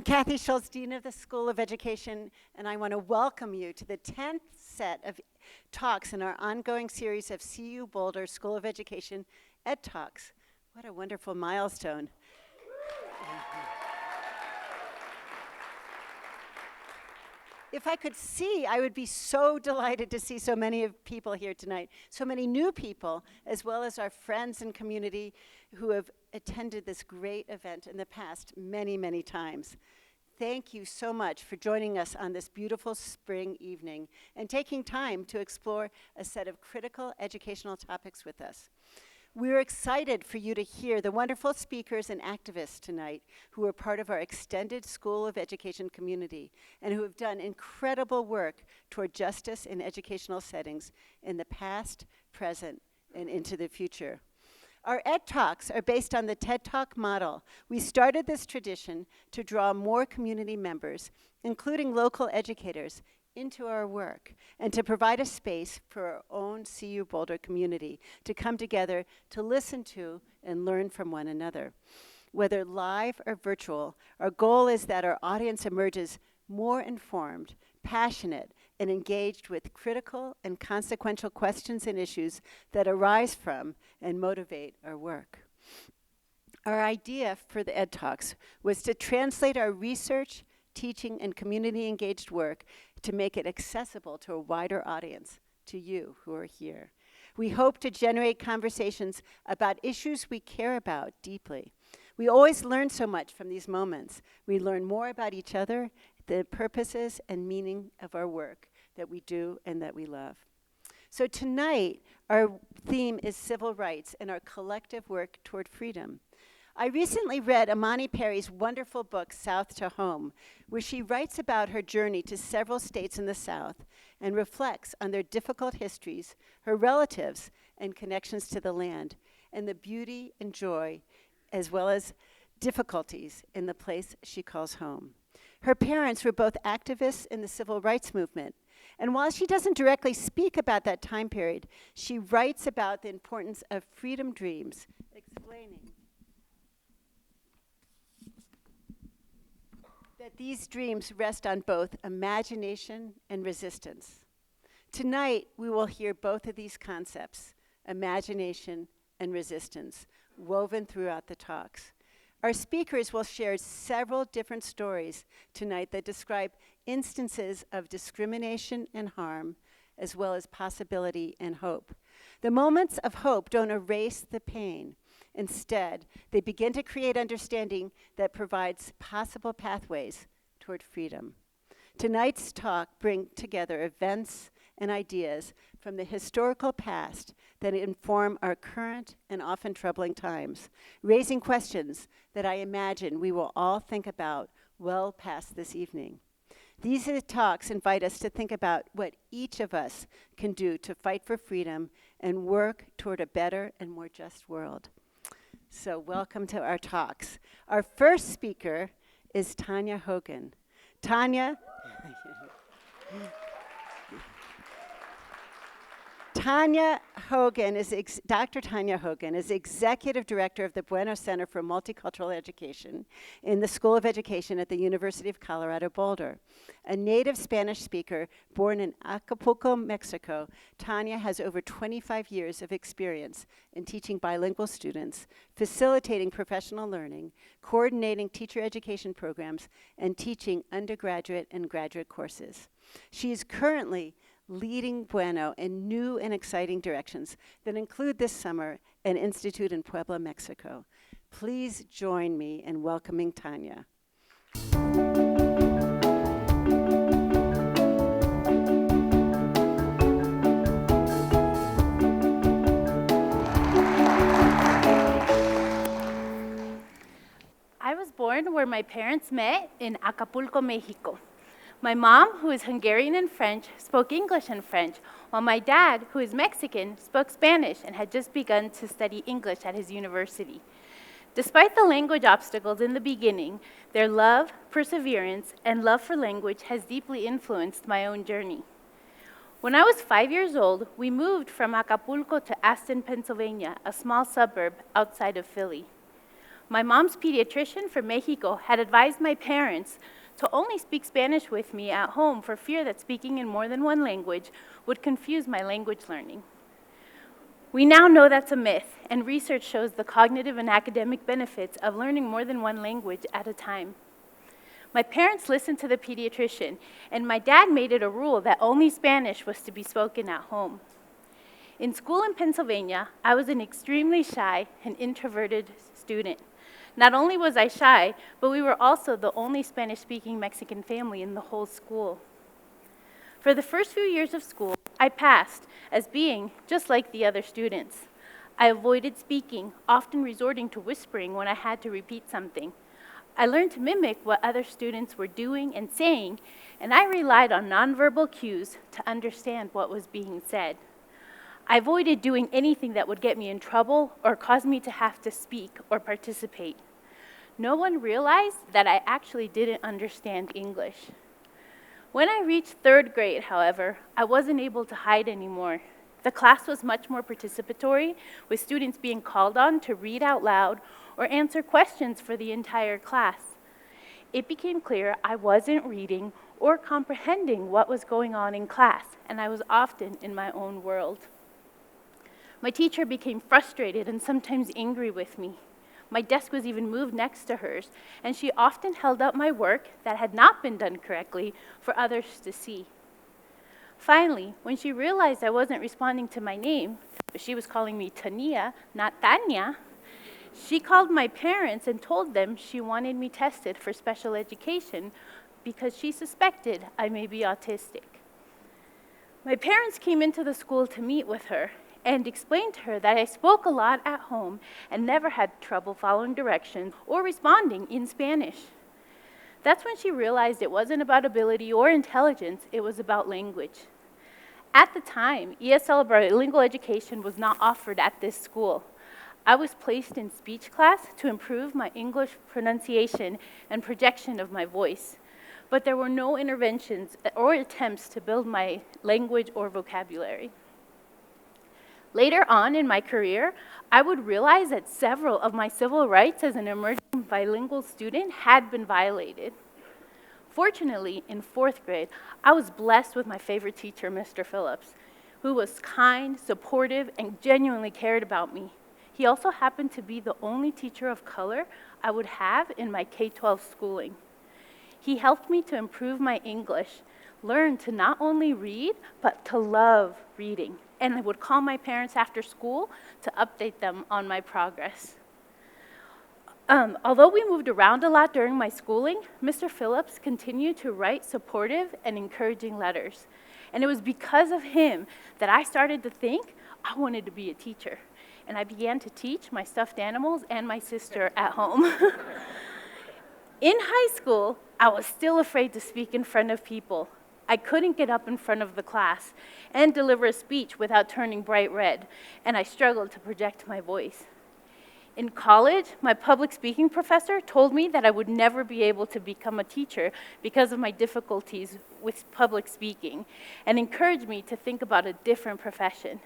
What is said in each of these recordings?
Kathy Schultz, Dean of the School of Education, and I want to welcome you to the 10th set of talks in our ongoing series of CU Boulder School of Education Ed Talks. What a wonderful milestone. If I could see, I would be so delighted to see so many of people here tonight, so many new people, as well as our friends and community who have attended this great event in the past many, many times. Thank you so much for joining us on this beautiful spring evening and taking time to explore a set of critical educational topics with us. We're excited for you to hear the wonderful speakers and activists tonight who are part of our extended School of Education community and who have done incredible work toward justice in educational settings in the past, present, and into the future. Our Ed Talks are based on the TED Talk model. We started this tradition to draw more community members, including local educators, into our work and to provide a space for our own CU Boulder community to come together to listen to and learn from one another. Whether live or virtual, our goal is that our audience emerges more informed, passionate, and engaged with critical and consequential questions and issues that arise from and motivate our work. Our idea for the Ed Talks was to translate our research, teaching, and community-engaged work to make it accessible to a wider audience, to you who are here. We hope to generate conversations about issues we care about deeply. We always learn so much from these moments. We learn more about each other, the purposes and meaning of our work that we do and that we love. So tonight, our theme is civil rights and our collective work toward freedom. I recently read Imani Perry's wonderful book, South to Home, where she writes about her journey to several states in the South and reflects on their difficult histories, her relatives, and connections to the land, and the beauty and joy, as well as difficulties in the place she calls home. Her parents were both activists in the civil rights movement, and while she doesn't directly speak about that time period, she writes about the importance of freedom dreams, explaining that these dreams rest on both imagination and resistance. Tonight, we will hear both of these concepts, imagination and resistance, woven throughout the talks. Our speakers will share several different stories tonight that describe instances of discrimination and harm, as well as possibility and hope. The moments of hope don't erase the pain. Instead, they begin to create understanding that provides possible pathways toward freedom. Tonight's talk brings together events and ideas from the historical past that inform our current and often troubling times, raising questions that I imagine we will all think about well past this evening. These talks invite us to think about what each of us can do to fight for freedom and work toward a better and more just world. So welcome to our talks. Our first speaker is Tanya Hogan. Tanya Hogan is Dr. Tanya Hogan is Executive Director of the Bueno Center for Multicultural Education in the School of Education at the University of Colorado Boulder. A native Spanish speaker born in Acapulco, Mexico, Tanya has over 25 years of experience in teaching bilingual students, facilitating professional learning, coordinating teacher education programs, and teaching undergraduate and graduate courses. She is currently leading Bueno in new and exciting directions that include this summer an institute in Puebla, Mexico. Please join me in welcoming Tanya. I was born where my parents met in Acapulco, Mexico. My mom, who is Hungarian and French, spoke English and French, while my dad, who is Mexican, spoke Spanish and had just begun to study English at his university. Despite the language obstacles in the beginning, their love, perseverance, and love for language has deeply influenced my own journey. When I was 5 years old, we moved from Acapulco to Aston, Pennsylvania, a small suburb outside of Philly. My mom's pediatrician from Mexico had advised my parents to only speak Spanish with me at home for fear that speaking in more than one language would confuse my language learning. We now know that's a myth, and research shows the cognitive and academic benefits of learning more than one language at a time. My parents listened to the pediatrician, and my dad made it a rule that only Spanish was to be spoken at home. In school in Pennsylvania, I was an extremely shy and introverted student. Not only was I shy, but we were also the only Spanish-speaking Mexican family in the whole school. For the first few years of school, I passed as being just like the other students. I avoided speaking, often resorting to whispering when I had to repeat something. I learned to mimic what other students were doing and saying, and I relied on nonverbal cues to understand what was being said. I avoided doing anything that would get me in trouble or cause me to have to speak or participate. No one realized that I actually didn't understand English. When I reached third grade, however, I wasn't able to hide anymore. The class was much more participatory, with students being called on to read out loud or answer questions for the entire class. It became clear I wasn't reading or comprehending what was going on in class, and I was often in my own world. My teacher became frustrated and sometimes angry with me. My desk was even moved next to hers, and she often held up my work that had not been done correctly for others to see. Finally, when she realized I wasn't responding to my name, but she was calling me Tania, not Tanya, she called my parents and told them she wanted me tested for special education because she suspected I may be autistic. My parents came into the school to meet with her and explained to her that I spoke a lot at home and never had trouble following directions or responding in Spanish. That's when she realized it wasn't about ability or intelligence, it was about language. At the time, ESL bilingual education was not offered at this school. I was placed in speech class to improve my English pronunciation and projection of my voice, but there were no interventions or attempts to build my language or vocabulary. Later on in my career, I would realize that several of my civil rights as an emerging bilingual student had been violated. Fortunately, in fourth grade, I was blessed with my favorite teacher, Mr. Phillips, who was kind, supportive, and genuinely cared about me. He also happened to be the only teacher of color I would have in my K-12 schooling. He helped me to improve my English, learn to not only read, but to love reading. And I would call my parents after school to update them on my progress. Although we moved around a lot during my schooling, Mr. Phillips continued to write supportive and encouraging letters. And it was because of him that I started to think I wanted to be a teacher. And I began to teach my stuffed animals and my sister at home. In high school, I was still afraid to speak in front of people. I couldn't get up in front of the class and deliver a speech without turning bright red, and I struggled to project my voice. In college, my public speaking professor told me that I would never be able to become a teacher because of my difficulties with public speaking, and encouraged me to think about a different profession.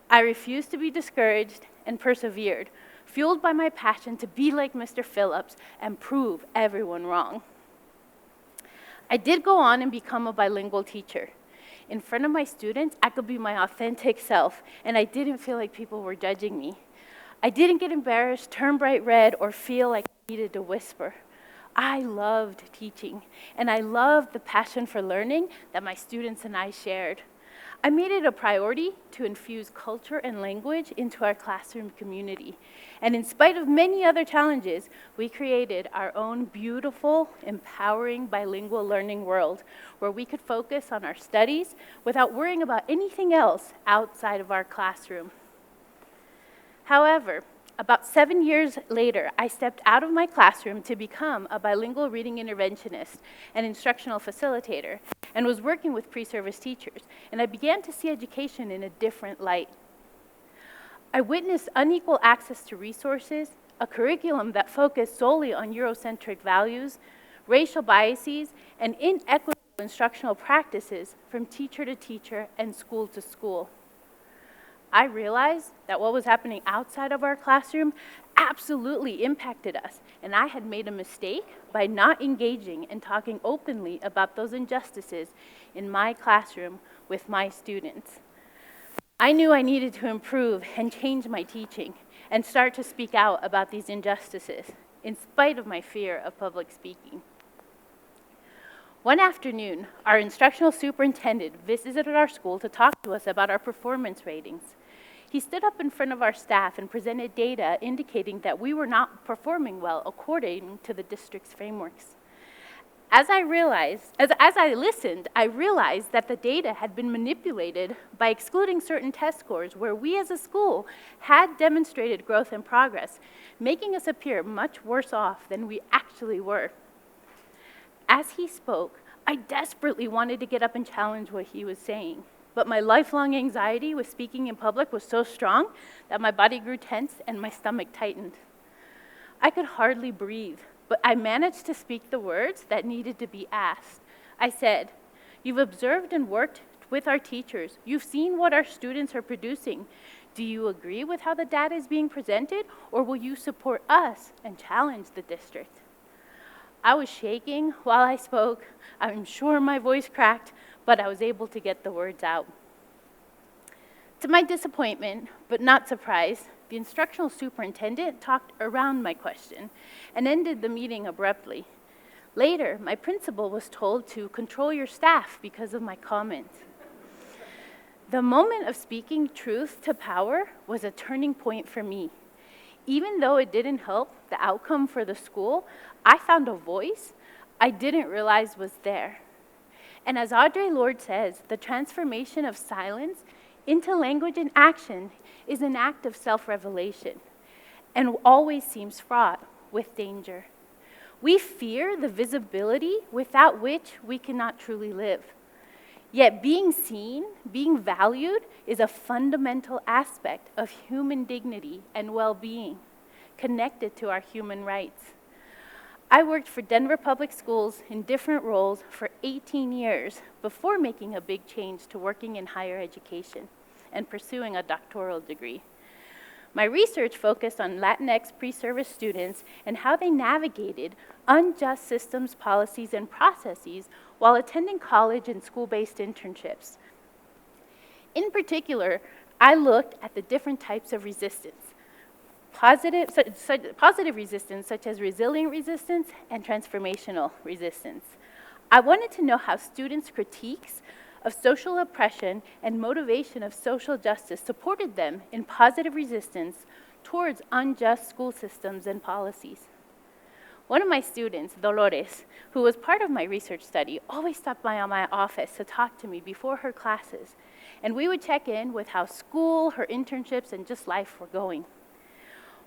I refused to be discouraged and persevered, fueled by my passion to be like Mr. Phillips and prove everyone wrong. I did go on and become a bilingual teacher. In front of my students, I could be my authentic self, and I didn't feel like people were judging me. I didn't get embarrassed, turn bright red, or feel like I needed to whisper. I loved teaching, and I loved the passion for learning that my students and I shared. I made it a priority to infuse culture and language into our classroom community. And in spite of many other challenges, we created our own beautiful, empowering bilingual learning world where we could focus on our studies without worrying about anything else outside of our classroom. However, about 7 years later, I stepped out of my classroom to become a bilingual reading interventionist and instructional facilitator, and was working with pre-service teachers, and I began to see education in a different light. I witnessed unequal access to resources, a curriculum that focused solely on Eurocentric values, racial biases, and inequitable instructional practices from teacher to teacher and school to school. I realized that what was happening outside of our classroom absolutely impacted us, and I had made a mistake by not engaging and talking openly about those injustices in my classroom with my students. I knew I needed to improve and change my teaching and start to speak out about these injustices, in spite of my fear of public speaking. One afternoon, our instructional superintendent visited our school to talk to us about our performance ratings. He stood up in front of our staff and presented data indicating that we were not performing well according to the district's frameworks. As I listened, I realized that the data had been manipulated by excluding certain test scores where we as a school had demonstrated growth and progress, making us appear much worse off than we actually were. As he spoke, I desperately wanted to get up and challenge what he was saying, but my lifelong anxiety with speaking in public was so strong that my body grew tense and my stomach tightened. I could hardly breathe, but I managed to speak the words that needed to be asked. I said, "You've observed and worked with our teachers. You've seen what our students are producing. Do you agree with how the data is being presented, or will you support us and challenge the district?" I was shaking while I spoke. I'm sure my voice cracked, but I was able to get the words out. To my disappointment, but not surprise, the instructional superintendent talked around my question and ended the meeting abruptly. Later, my principal was told to control your staff because of my comments. The moment of speaking truth to power was a turning point for me. Even though it didn't help the outcome for the school, I found a voice I didn't realize was there. And as Audre Lorde says, the transformation of silence into language and action is an act of self-revelation and always seems fraught with danger. We fear the visibility without which we cannot truly live. Yet being seen, being valued, is a fundamental aspect of human dignity and well-being, connected to our human rights. I worked for Denver Public Schools in different roles for 18 years before making a big change to working in higher education and pursuing a doctoral degree. My research focused on Latinx pre-service students and how they navigated unjust systems, policies, and processes while attending college and school-based internships. In particular, I looked at the different types of resistance. Positive resistance, such as resilient resistance and transformational resistance. I wanted to know how students' critiques of social oppression and motivation of social justice supported them in positive resistance towards unjust school systems and policies. One of my students, Dolores, who was part of my research study, always stopped by my office to talk to me before her classes, and we would check in with how school, her internships, and just life were going.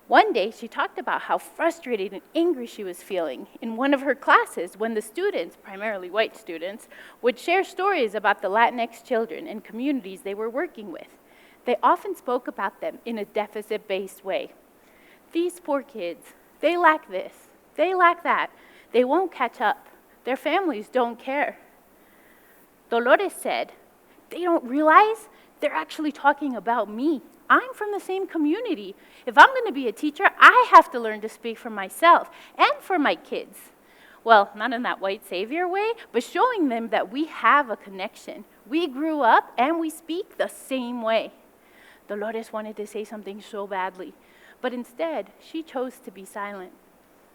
One day, she talked about how frustrated and angry she was feeling in one of her classes when the students, primarily white students, would share stories about the Latinx children and communities they were working with. They often spoke about them in a deficit-based way. These poor kids, they lack this, they lack that, they won't catch up, their families don't care. Dolores said, "They don't realize they're actually talking about me. I'm from the same community. If I'm going to be a teacher, I have to learn to speak for myself and for my kids." Well, not in that white savior way, but showing them that we have a connection. We grew up and we speak the same way. Dolores wanted to say something so badly, but instead, she chose to be silent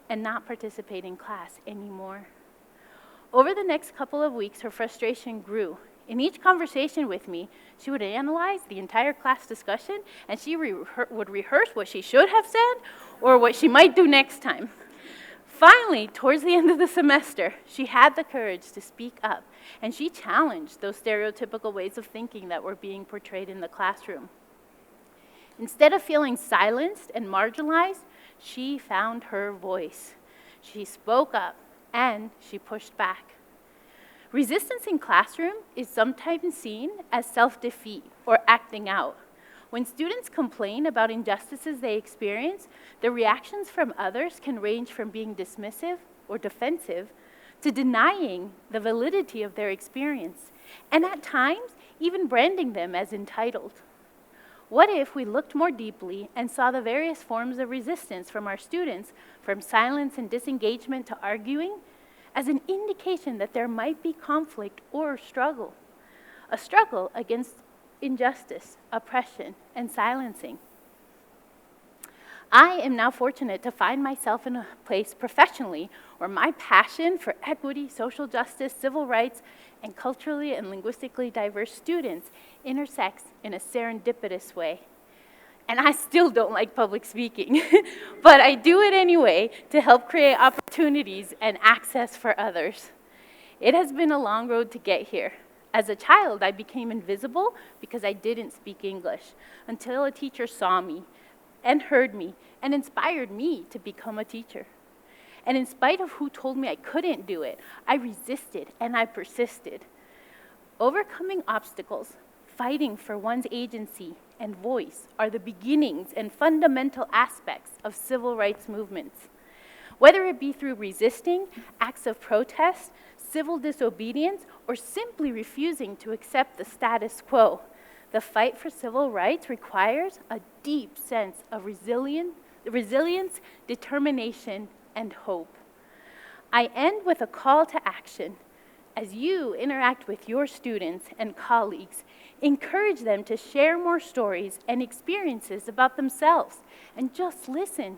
and not participate in class anymore. Over the next couple of weeks, her frustration grew. In each conversation with me, she would analyze the entire class discussion, and she would rehearse what she should have said or what she might do next time. Finally, towards the end of the semester, she had the courage to speak up, and she challenged those stereotypical ways of thinking that were being portrayed in the classroom. Instead of feeling silenced and marginalized, she found her voice. She spoke up, and she pushed back. Resistance in classroom is sometimes seen as self-defeat or acting out. When students complain about injustices they experience, the reactions from others can range from being dismissive or defensive to denying the validity of their experience, and at times, even branding them as entitled. What if we looked more deeply and saw the various forms of resistance from our students, from silence and disengagement to arguing, as an indication that there might be conflict or struggle? A struggle against injustice, oppression, and silencing. I am now fortunate to find myself in a place professionally where my passion for equity, social justice, civil rights, and culturally and linguistically diverse students intersects in a serendipitous way. And I still don't like public speaking, but I do it anyway to help create opportunities and access for others. It has been a long road to get here. As a child, I became invisible because I didn't speak English until a teacher saw me and heard me and inspired me to become a teacher. And in spite of who told me I couldn't do it, I resisted and I persisted. Overcoming obstacles, fighting for one's agency and voice are the beginnings and fundamental aspects of civil rights movements. Whether it be through resisting, acts of protest, civil disobedience, or simply refusing to accept the status quo, the fight for civil rights requires a deep sense of resilience, determination, and hope. I end with a call to action. As you interact with your students and colleagues, encourage them to share more stories and experiences about themselves, and just listen.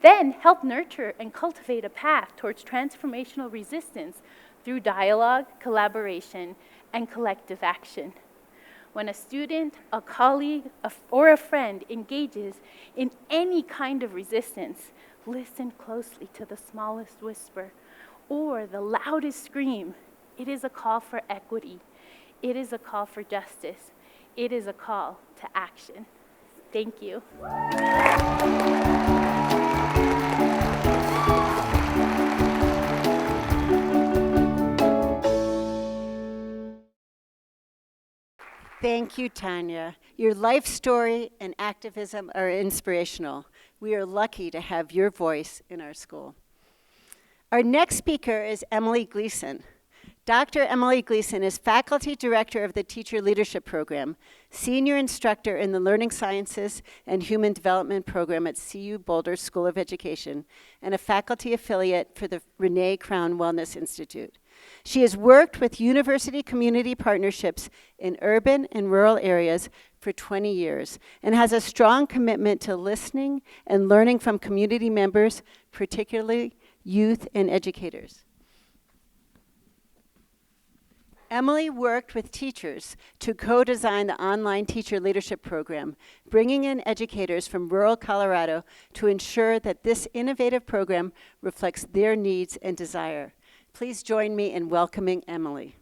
Then help nurture and cultivate a path towards transformational resistance through dialogue, collaboration, and collective action. When a student, a colleague, or a friend engages in any kind of resistance, listen closely to the smallest whisper or the loudest scream. It is a call for equity. It is a call for justice. It is a call to action. Thank you. Thank you, Tanya. Your life story and activism are inspirational. We are lucky to have your voice in our school. Our next speaker is Emily Gleason. Dr. Emily Gleason is Faculty Director of the Teacher Leadership Program, Senior Instructor in the Learning Sciences and Human Development Program at CU Boulder School of Education, and a faculty affiliate for the Renee Crown Wellness Institute. She has worked with university community partnerships in urban and rural areas for 20 years and has a strong commitment to listening and learning from community members, particularly youth and educators. Emily worked with teachers to co-design the online teacher leadership program, bringing in educators from rural Colorado to ensure that this innovative program reflects their needs and desire. Please join me in welcoming Emily.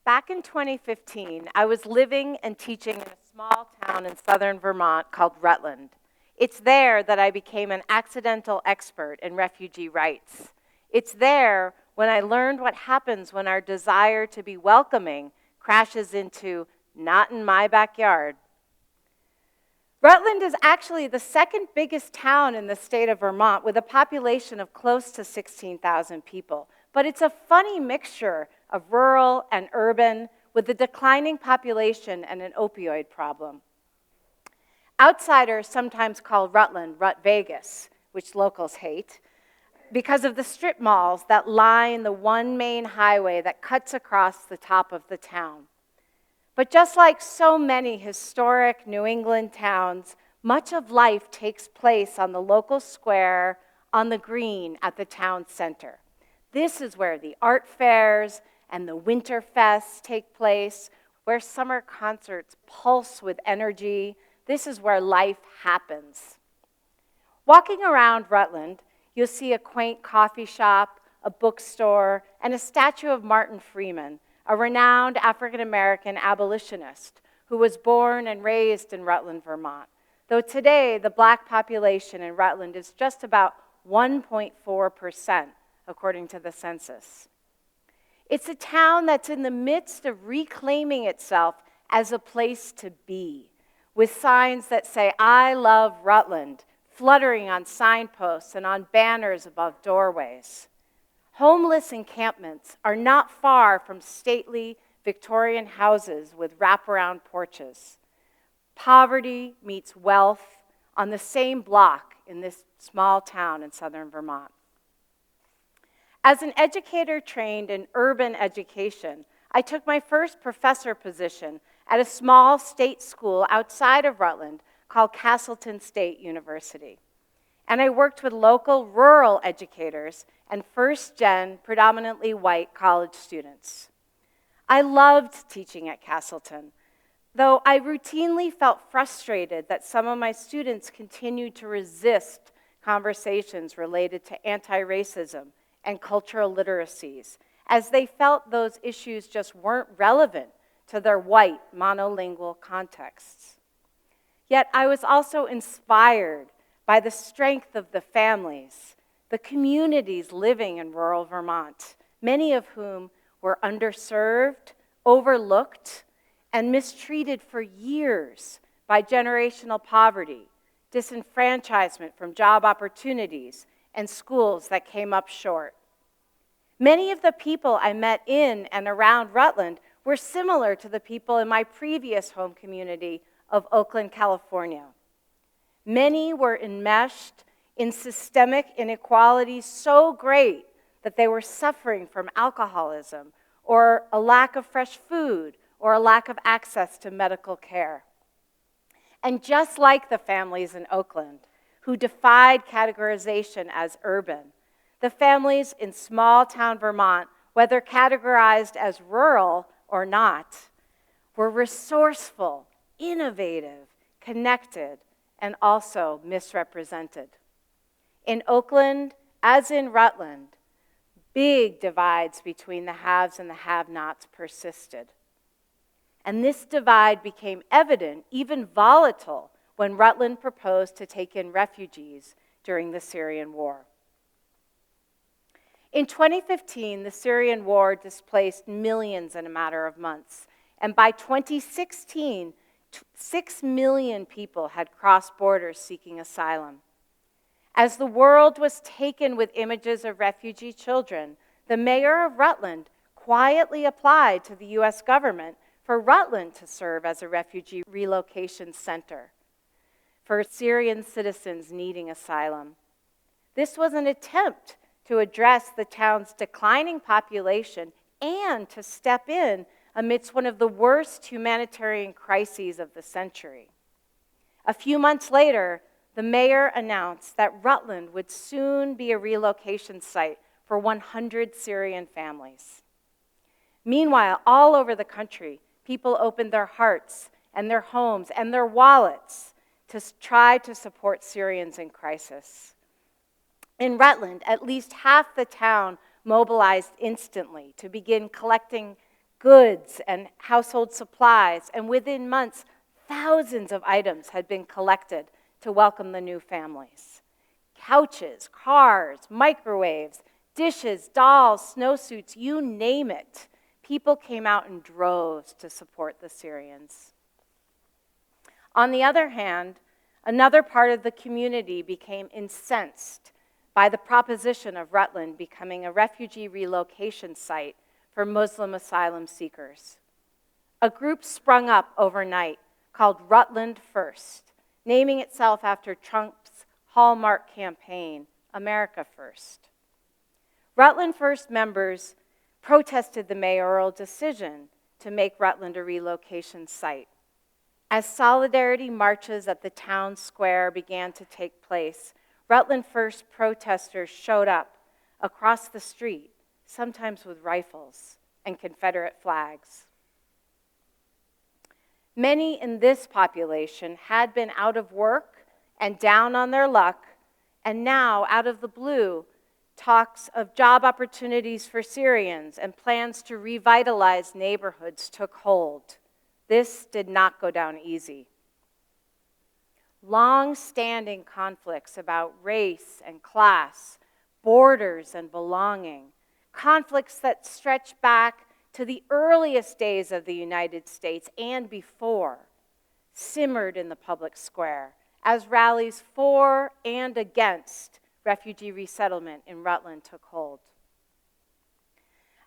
Back in 2015, I was living and teaching in a small town in southern Vermont called Rutland. It's there that I became an accidental expert in refugee rights. It's there when I learned what happens when our desire to be welcoming crashes into "not in my backyard." Rutland is actually the second biggest town in the state of Vermont with a population of close to 16,000 people. But it's a funny mixture of rural and urban with a declining population and an opioid problem. Outsiders sometimes call Rutland Rut Vegas, which locals hate, because of the strip malls that line the one main highway that cuts across the top of the town. But just like so many historic New England towns, much of life takes place on the local square, on the green at the town center. This is where the art fairs and the winter fests take place, where summer concerts pulse with energy. This is where life happens. Walking around Rutland, you'll see a quaint coffee shop, a bookstore, and a statue of Martin Freeman, a renowned African-American abolitionist who was born and raised in Rutland, Vermont. Though today, the Black population in Rutland is just about 1.4%, according to the census. It's a town that's in the midst of reclaiming itself as a place to be, with signs that say, "I love Rutland," fluttering on signposts and on banners above doorways. Homeless encampments are not far from stately Victorian houses with wraparound porches. Poverty meets wealth on the same block in this small town in southern Vermont. As an educator trained in urban education, I took my first professor position at a small state school outside of Rutland called Castleton State University. And I worked with local rural educators and first-gen, predominantly white college students. I loved teaching at Castleton, though I routinely felt frustrated that some of my students continued to resist conversations related to anti-racism and cultural literacies, as they felt those issues just weren't relevant to their white monolingual contexts. Yet I was also inspired by the strength of the families, the communities living in rural Vermont, many of whom were underserved, overlooked, and mistreated for years by generational poverty, disenfranchisement from job opportunities, and schools that came up short. Many of the people I met in and around Rutland were similar to the people in my previous home community of Oakland, California. Many were enmeshed in systemic inequalities so great that they were suffering from alcoholism or a lack of fresh food or a lack of access to medical care. And just like the families in Oakland, who defied categorization as urban, the families in small-town Vermont, whether categorized as rural or not, were resourceful, innovative, connected, and also misrepresented. In Oakland, as in Rutland, big divides between the haves and the have-nots persisted. And this divide became evident, even volatile, when Rutland proposed to take in refugees during the Syrian war. In 2015, the Syrian war displaced millions in a matter of months, and by 2016, 6 million people had crossed borders seeking asylum. As the world was taken with images of refugee children, the mayor of Rutland quietly applied to the U.S. government for Rutland to serve as a refugee relocation center for Syrian citizens needing asylum. This was an attempt to address the town's declining population and to step in amidst one of the worst humanitarian crises of the century. A few months later, the mayor announced that Rutland would soon be a relocation site for 100 Syrian families. Meanwhile, all over the country, people opened their hearts and their homes and their wallets to try to support Syrians in crisis. In Rutland, at least half the town mobilized instantly to begin collecting goods and household supplies, and within months, thousands of items had been collected to welcome the new families. Couches, cars, microwaves, dishes, dolls, snowsuits, you name it. People came out in droves to support the Syrians. On the other hand, another part of the community became incensed by the proposition of Rutland becoming a refugee relocation site for Muslim asylum seekers. A group sprung up overnight called Rutland First, naming itself after Trump's hallmark campaign, America First. Rutland First members protested the mayoral decision to make Rutland a relocation site. As solidarity marches at the town square began to take place, Rutland First protesters showed up across the street, sometimes with rifles and Confederate flags. Many in this population had been out of work and down on their luck, and now, out of the blue, talks of job opportunities for Syrians and plans to revitalize neighborhoods took hold. This did not go down easy. Long-standing conflicts about race and class, borders and belonging, conflicts that stretch back to the earliest days of the United States and before, simmered in the public square as rallies for and against refugee resettlement in Rutland took hold.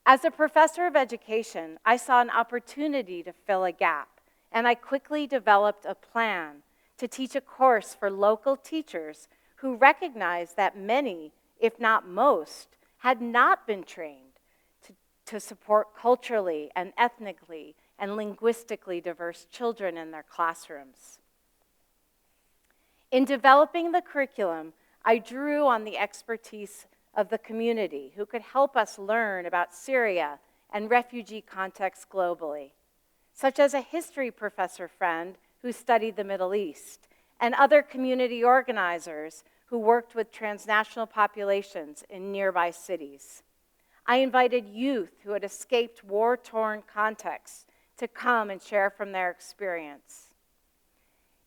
As a professor of education, I saw an opportunity to fill a gap, and I quickly developed a plan to teach a course for local teachers who recognized that many, if not most, had not been trained to support culturally and ethnically and linguistically diverse children in their classrooms. In developing the curriculum, I drew on the expertise of the community who could help us learn about Syria and refugee contexts globally, such as a history professor friend who studied the Middle East and other community organizers who worked with transnational populations in nearby cities. I invited youth who had escaped war-torn contexts to come and share from their experience.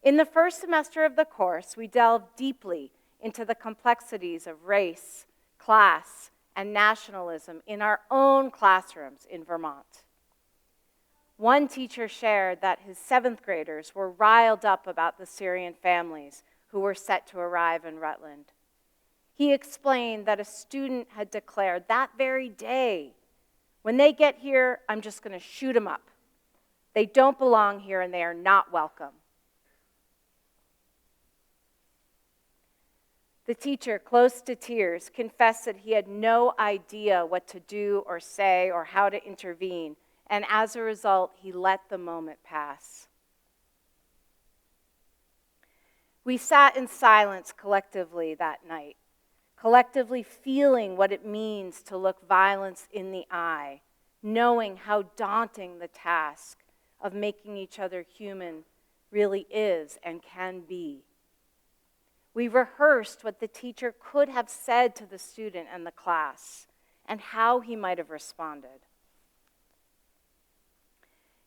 In the first semester of the course, we delved deeply into the complexities of race, class, and nationalism in our own classrooms in Vermont. One teacher shared that his 7th graders were riled up about the Syrian families who were set to arrive in Rutland. He explained that a student had declared that very day, "When they get here, I'm just going to shoot them up. They don't belong here and they are not welcome." The teacher, close to tears, confessed that he had no idea what to do or say or how to intervene, and as a result, he let the moment pass. We sat in silence collectively that night, collectively feeling what it means to look violence in the eye, knowing how daunting the task of making each other human really is and can be. We rehearsed what the teacher could have said to the student and the class and how he might have responded.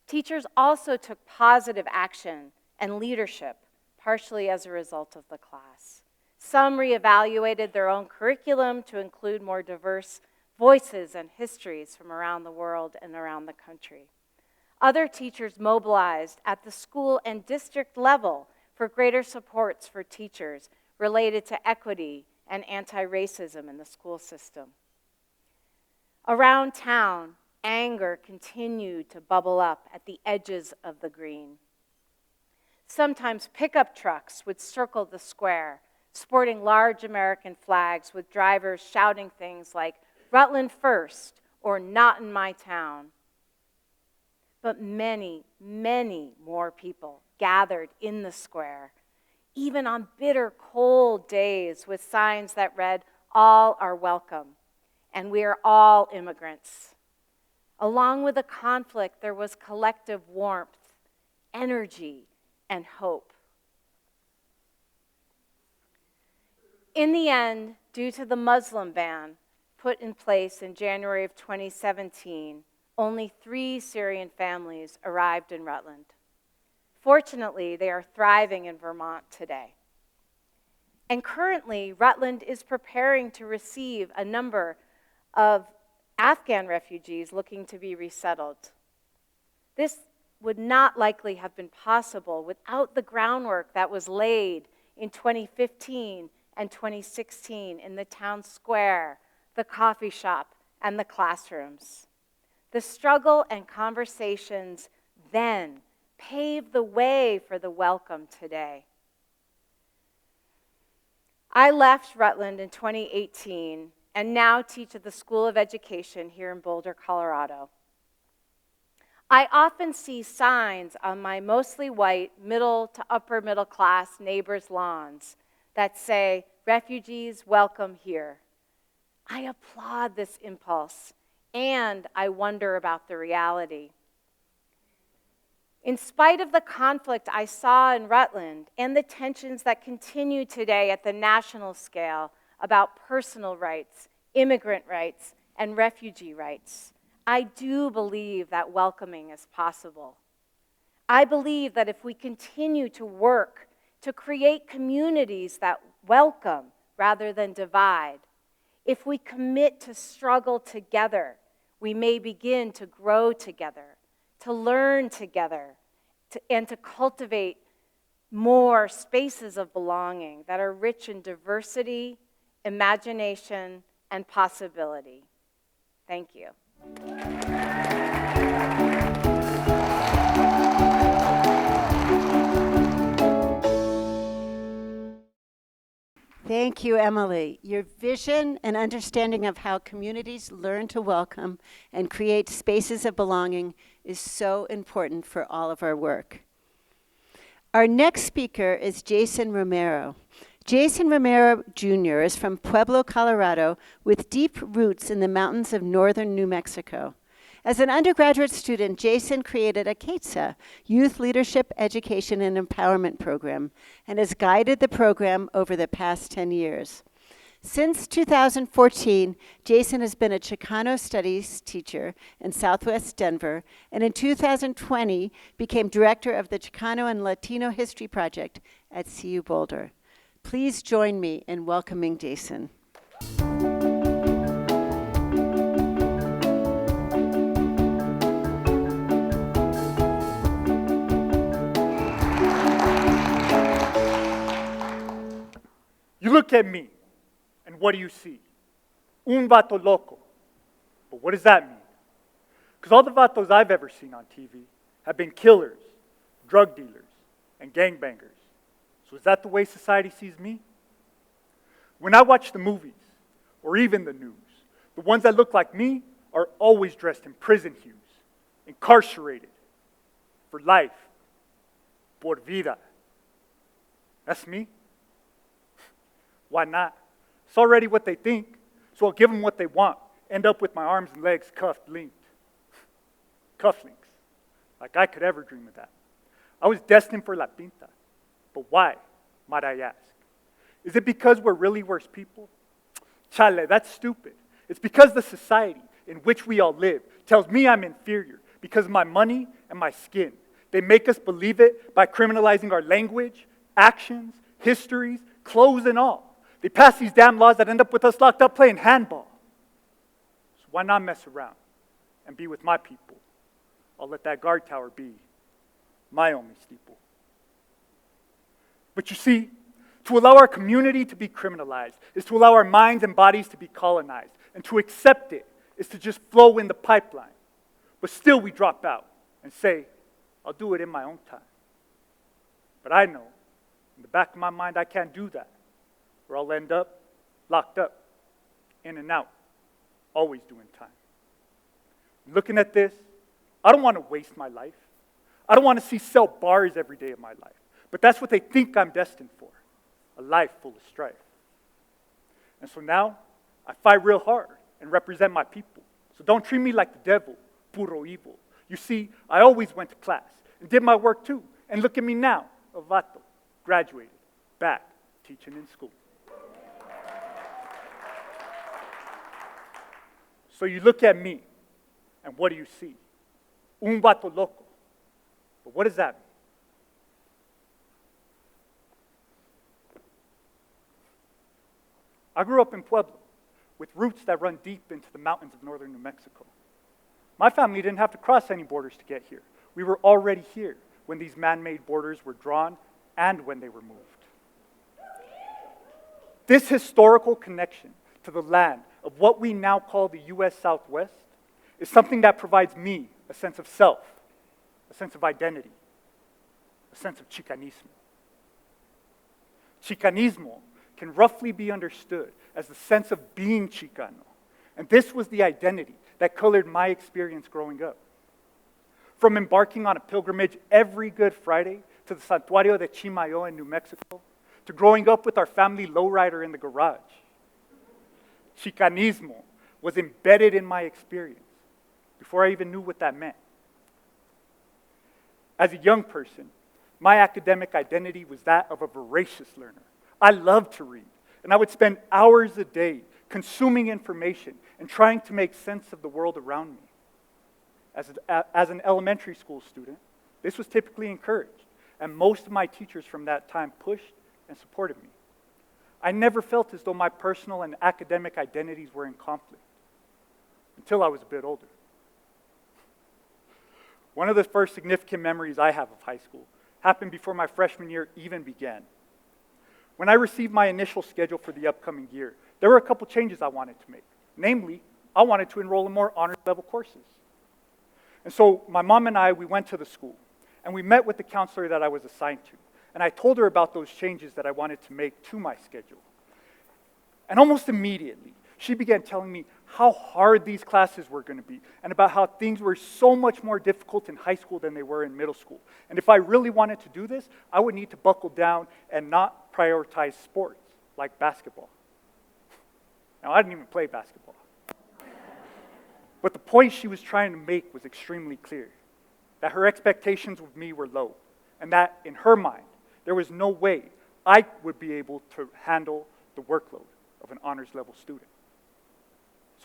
Teachers also took positive action and leadership, partially as a result of the class. Some reevaluated their own curriculum to include more diverse voices and histories from around the world and around the country. Other teachers mobilized at the school and district level for greater supports for teachers related to equity and anti-racism in the school system. Around town, anger continued to bubble up at the edges of the green. Sometimes pickup trucks would circle the square, sporting large American flags with drivers shouting things like, "Rutland first," or "Not in my town." But many, many more people gathered in the square, even on bitter, cold days with signs that read, "All are welcome," and "We are all immigrants." Along with the conflict, there was collective warmth, energy, and hope. In the end, due to the Muslim ban put in place in January of 2017, only 3 Syrian families arrived in Rutland. Fortunately, they are thriving in Vermont today. And currently, Rutland is preparing to receive a number of Afghan refugees looking to be resettled. This would not likely have been possible without the groundwork that was laid in 2015 and 2016 in the town square, the coffee shop, and the classrooms. The struggle and conversations then paved the way for the welcome today. I left Rutland in 2018 and now teach at the School of Education here in Boulder, Colorado. I often see signs on my mostly white, middle to upper middle class neighbors' lawns that say, "Refugees, welcome here." I applaud this impulse, and I wonder about the reality. In spite of the conflict I saw in Rutland and the tensions that continue today at the national scale about personal rights, immigrant rights, and refugee rights, I do believe that welcoming is possible. I believe that if we continue to work to create communities that welcome rather than divide, if we commit to struggle together, we may begin to grow together, to learn together, and to cultivate more spaces of belonging that are rich in diversity, imagination, and possibility. Thank you. Thank you, Emily. Your vision and understanding of how communities learn to welcome and create spaces of belonging is so important for all of our work. Our next speaker is Jason Romero. Jason Romero Jr. is from Pueblo, Colorado, with deep roots in the mountains of northern New Mexico. As an undergraduate student, Jason created a CATSA, Youth Leadership Education and Empowerment Program, and has guided the program over the past 10 years. Since 2014, Jason has been a Chicano studies teacher in Southwest Denver, and in 2020 became director of the Chicano and Latino History Project at CU Boulder. Please join me in welcoming Jason. You look at me, and what do you see? Un vato loco. But what does that mean? Because all the vatos I've ever seen on TV have been killers, drug dealers, and gangbangers. So is that the way society sees me? When I watch the movies, or even the news, the ones that look like me are always dressed in prison hues, incarcerated, for life, por vida. That's me. Why not? It's already what they think, so I'll give them what they want. End up with my arms and legs cuffed, linked. Cufflinks. Like I could ever dream of that. I was destined for La Pinta. But why, might I ask? Is it because we're really worse people? Chale, that's stupid. It's because the society in which we all live tells me I'm inferior because of my money and my skin. They make us believe it by criminalizing our language, actions, histories, clothes, and all. They pass these damn laws that end up with us locked up playing handball. So why not mess around and be with my people? I'll let that guard tower be my only steeple. But you see, to allow our community to be criminalized is to allow our minds and bodies to be colonized. And to accept it is to just flow in the pipeline. But still we drop out and say, I'll do it in my own time. But I know, in the back of my mind, I can't do that. Or I'll end up locked up, in and out, always doing time. Looking at this, I don't want to waste my life. I don't want to see cell bars every day of my life. But that's what they think I'm destined for, a life full of strife. And so now, I fight real hard and represent my people. So don't treat me like the devil, puro evil. You see, I always went to class and did my work too. And look at me now, a vato, graduated, back, teaching in school. So you look at me, and what do you see? Un vato loco. But what does that mean? I grew up in Pueblo, with roots that run deep into the mountains of northern New Mexico. My family didn't have to cross any borders to get here. We were already here when these man-made borders were drawn and when they were moved. This historical connection to the land of what we now call the U.S. Southwest is something that provides me a sense of self, a sense of identity, a sense of Chicanismo. Chicanismo can roughly be understood as the sense of being Chicano, and this was the identity that colored my experience growing up. From embarking on a pilgrimage every Good Friday to the Santuario de Chimayo in New Mexico, to growing up with our family lowrider in the garage, Chicanismo was embedded in my experience before I even knew what that meant. As a young person, my academic identity was that of a voracious learner. I loved to read, and I would spend hours a day consuming information and trying to make sense of the world around me. As an elementary school student, this was typically encouraged, and most of my teachers from that time pushed and supported me. I never felt as though my personal and academic identities were in conflict until I was a bit older. One of the first significant memories I have of high school happened before my freshman year even began. When I received my initial schedule for the upcoming year, there were a couple changes I wanted to make. Namely, I wanted to enroll in more honors level courses. And so my mom and I, we went to the school, and we met with the counselor that I was assigned to. And I told her about those changes that I wanted to make to my schedule. And almost immediately, she began telling me how hard these classes were going to be, and about how things were so much more difficult in high school than they were in middle school. And if I really wanted to do this, I would need to buckle down and not prioritize sports like basketball. Now, I didn't even play basketball. But the point she was trying to make was extremely clear, that her expectations of me were low, and that in her mind, there was no way I would be able to handle the workload of an honors level student.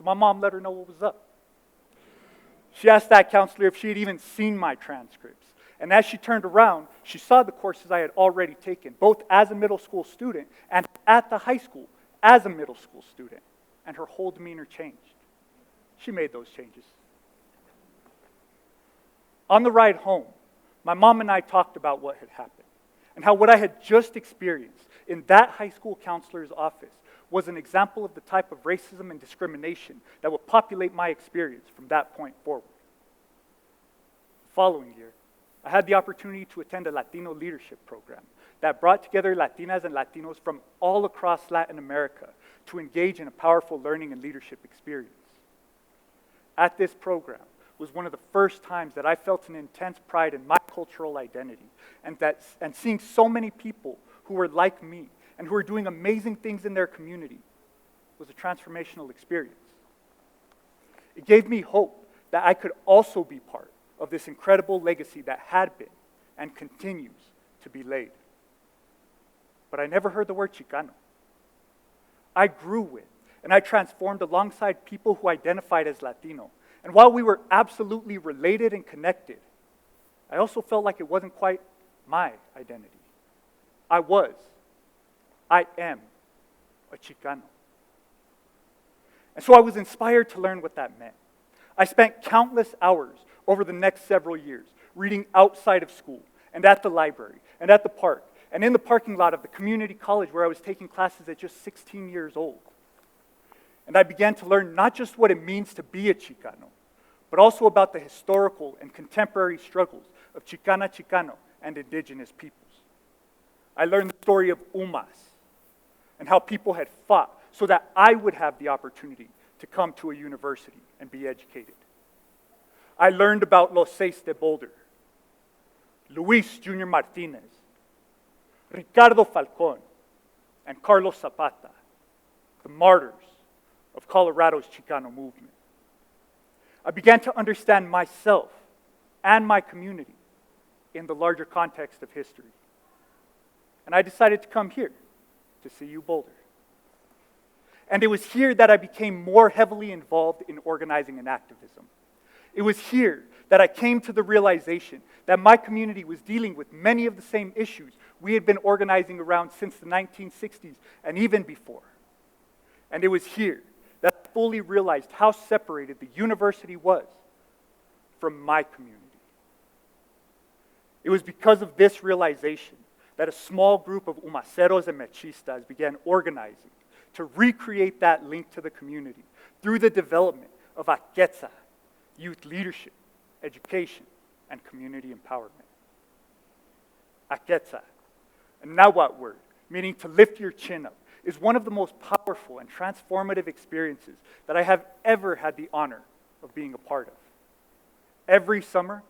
So my mom let her know what was up. She asked that counselor if she had even seen my transcripts. And as she turned around, she saw the courses I had already taken, both as a middle school student and at the high school as a middle school student. And her whole demeanor changed. She made those changes. On the ride home, my mom and I talked about what had happened and how what I had just experienced in that high school counselor's office was an example of the type of racism and discrimination that would populate my experience from that point forward. The following year, I had the opportunity to attend a Latino leadership program that brought together Latinas and Latinos from all across Latin America to engage in a powerful learning and leadership experience. At this program was one of the first times that I felt an intense pride in my cultural identity, and seeing so many people who were like me and who were doing amazing things in their community was a transformational experience. It gave me hope that I could also be part of this incredible legacy that had been and continues to be laid. But I never heard the word Chicano. I grew with and I transformed alongside people who identified as Latino. And while we were absolutely related and connected, I also felt like it wasn't quite my identity. I am a Chicano. And so I was inspired to learn what that meant. I spent countless hours over the next several years reading outside of school and at the library and at the park and in the parking lot of the community college where I was taking classes at just 16 years old. And I began to learn not just what it means to be a Chicano, but also about the historical and contemporary struggles of Chicana, Chicano, and indigenous peoples. I learned the story of UMAS and how people had fought so that I would have the opportunity to come to a university and be educated. I learned about Los Seis de Boulder, Luis Jr. Martinez, Ricardo Falcón, and Carlos Zapata, the martyrs of Colorado's Chicano movement. I began to understand myself and my community in the larger context of history. And I decided to come here to CU Boulder. And it was here that I became more heavily involved in organizing and activism. It was here that I came to the realization that my community was dealing with many of the same issues we had been organizing around since the 1960s and even before. And it was here that I fully realized how separated the university was from my community. It was because of this realization that a small group of umaceros and mechistas began organizing to recreate that link to the community through the development of Aquetza, youth leadership, education, and community empowerment. Aquetza, a Nahuatl word meaning to lift your chin up, is one of the most powerful and transformative experiences that I have ever had the honor of being a part of. Every summer,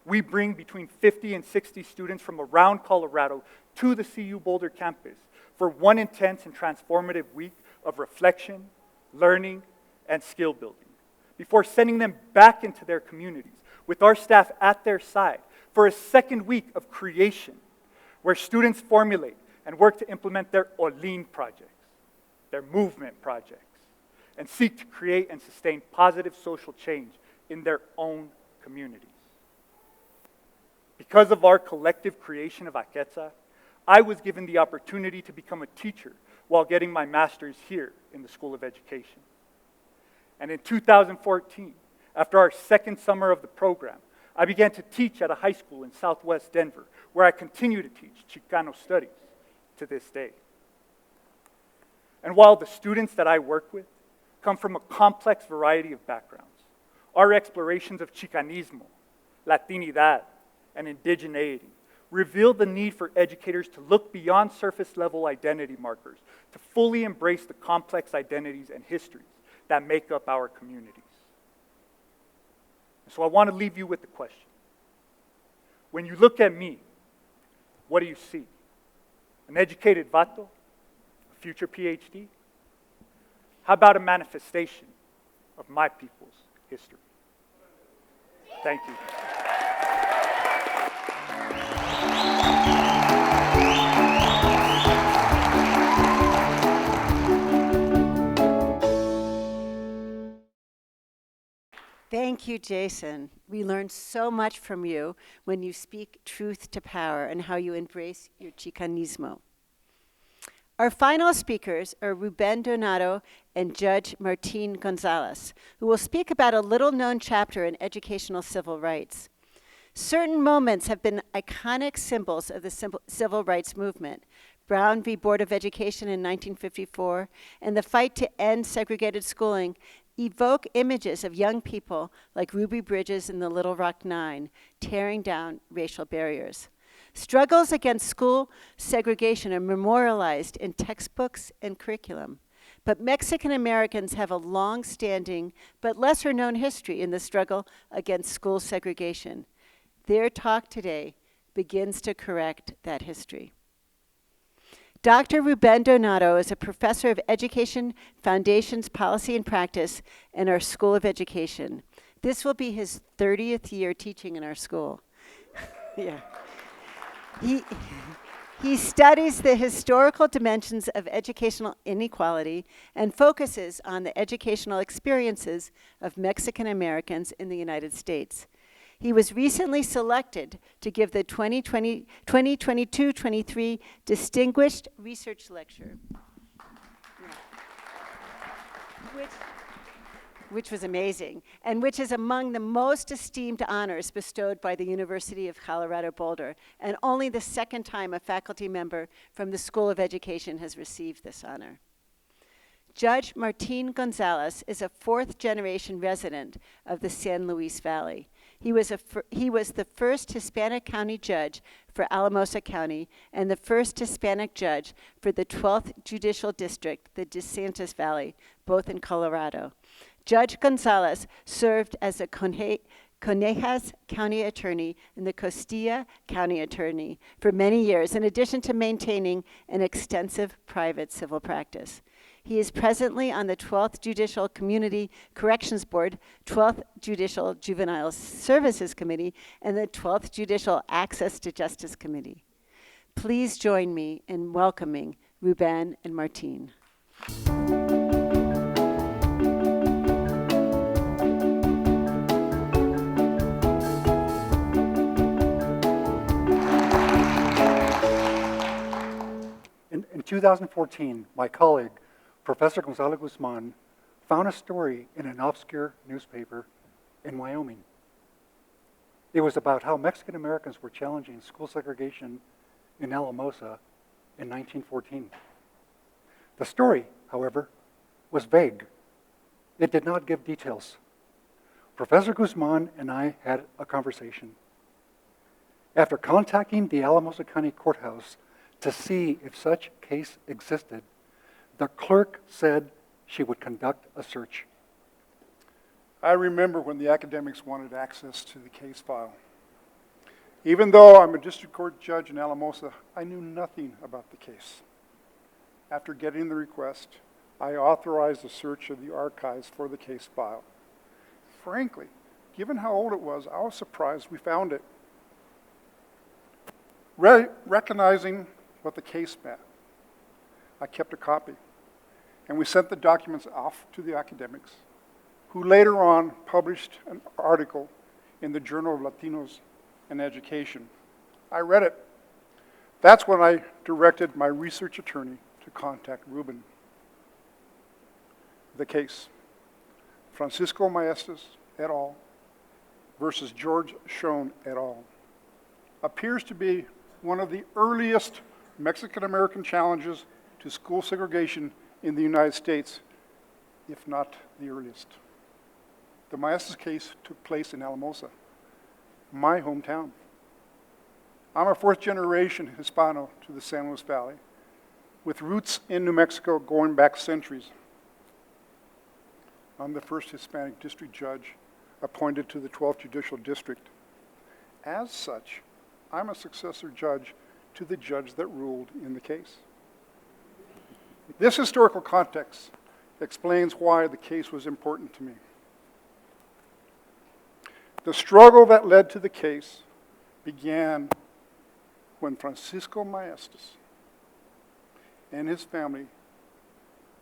we bring between 50 and 60 students from around Colorado to the CU Boulder campus for one intense and transformative week of reflection, learning, and skill building, before sending them back into their communities with our staff at their side for a second week of creation, where students formulate and work to implement their Olin projects, their movement projects, and seek to create and sustain positive social change in their own communities. Because of our collective creation of Aquetza, I was given the opportunity to become a teacher while getting my master's here in the School of Education. And in 2014, after our second summer of the program, I began to teach at a high school in southwest Denver, where I continue to teach Chicano studies to this day. And while the students that I work with come from a complex variety of backgrounds, our explorations of Chicanismo, Latinidad, and indigeneity reveal the need for educators to look beyond surface-level identity markers to fully embrace the complex identities and histories that make up our communities. So I want to leave you with the question. When you look at me, what do you see? An educated vato? A future PhD? How about a manifestation of my people's history? Thank you. Thank you, Jason. We learned so much from you when you speak truth to power and how you embrace your Chicanismo. Our final speakers are Ruben Donato and Judge Martin Gonzalez, who will speak about a little-known chapter in educational civil rights. Certain moments have been iconic symbols of the civil rights movement. Brown v. Board of Education in 1954 and the fight to end segregated schooling evoke images of young people like Ruby Bridges in the Little Rock Nine, tearing down racial barriers. Struggles against school segregation are memorialized in textbooks and curriculum. But Mexican Americans have a long-standing but lesser-known history in the struggle against school segregation. Their talk today begins to correct that history. Dr. Ruben Donato is a professor of Education Foundations Policy and Practice in our School of Education. This will be his 30th year teaching in our school. Yeah. He studies the historical dimensions of educational inequality and focuses on the educational experiences of Mexican Americans in the United States. He was recently selected to give the 2022-23 Distinguished Research Lecture, which was amazing, and which is among the most esteemed honors bestowed by the University of Colorado Boulder, and only the second time a faculty member from the School of Education has received this honor. Judge Martin Gonzalez is a fourth-generation resident of the San Luis Valley. He was the first Hispanic county judge for Alamosa County and the first Hispanic judge for the 12th Judicial District, the DeSantis Valley, both in Colorado. Judge Gonzalez served as a Conejos County Attorney and the Costilla County Attorney for many years, in addition to maintaining an extensive private civil practice. He is presently on the 12th Judicial Community Corrections Board, 12th Judicial Juvenile Services Committee, and the 12th Judicial Access to Justice Committee. Please join me in welcoming Ruben and Martin. In 2014, my colleague, Professor Gonzalo Guzman, found a story in an obscure newspaper in Wyoming. It was about how Mexican Americans were challenging school segregation in Alamosa in 1914. The story, however, was vague. It did not give details. Professor Guzman and I had a conversation. After contacting the Alamosa County Courthouse to see if such case existed, the clerk said she would conduct a search. I remember when the academics wanted access to the case file. Even though I'm a district court judge in Alamosa, I knew nothing about the case. After getting the request, I authorized a search of the archives for the case file. Frankly, given how old it was, I was surprised we found it. Recognizing what the case meant, I kept a copy, and we sent the documents off to the academics, who later on published an article in the Journal of Latinos in Education. I read it. That's when I directed my research attorney to contact Ruben. The case, Francisco Maestas et al., versus George Schoen et al. Appears to be one of the earliest Mexican-American challenges to school segregation in the United States, if not the earliest. The Maestas case took place in Alamosa, my hometown. I'm a fourth-generation Hispano to the San Luis Valley, with roots in New Mexico going back centuries. I'm the first Hispanic district judge appointed to the 12th Judicial District. As such, I'm a successor judge to the judge that ruled in the case. This historical context explains why the case was important to me. The struggle that led to the case began when Francisco Maestas and his family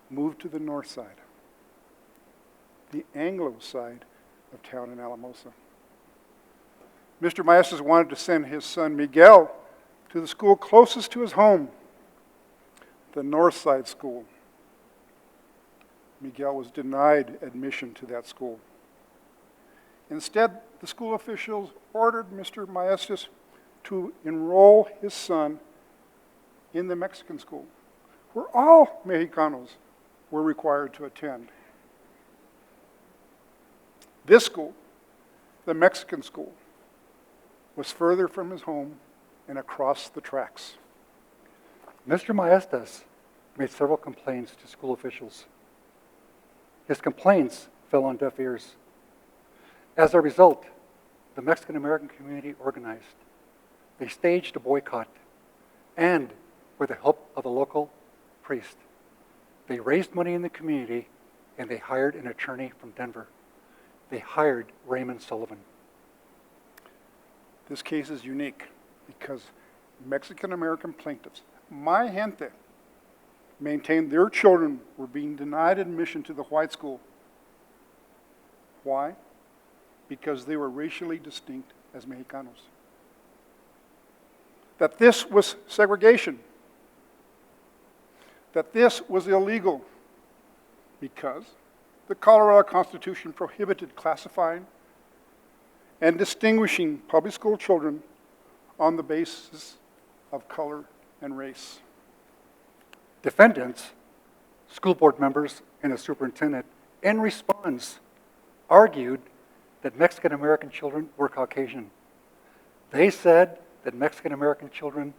moved to the north side, the Anglo side of town in Alamosa. Mr. Maestas wanted to send his son Miguel to the school closest to his home, the North Side School. Miguel was denied admission to that school. Instead, the school officials ordered Mr. Maestas to enroll his son in the Mexican school, where all Mexicanos were required to attend. This school, the Mexican school, was further from his home and across the tracks. Mr. Maestas made several complaints to school officials. His complaints fell on deaf ears. As a result, the Mexican-American community organized. They staged a boycott, and with the help of a local priest, they raised money in the community, and they hired an attorney from Denver. They hired Raymond Sullivan. This case is unique because Mexican-American plaintiffs, my gente, maintained their children were being denied admission to the white school. Why? Because they were racially distinct as Mexicanos. That this was segregation. That this was illegal because the Colorado Constitution prohibited classifying and distinguishing public school children on the basis of color and race. Defendants, school board members, and a superintendent, in response, argued that Mexican-American children were Caucasian. They said that Mexican-American children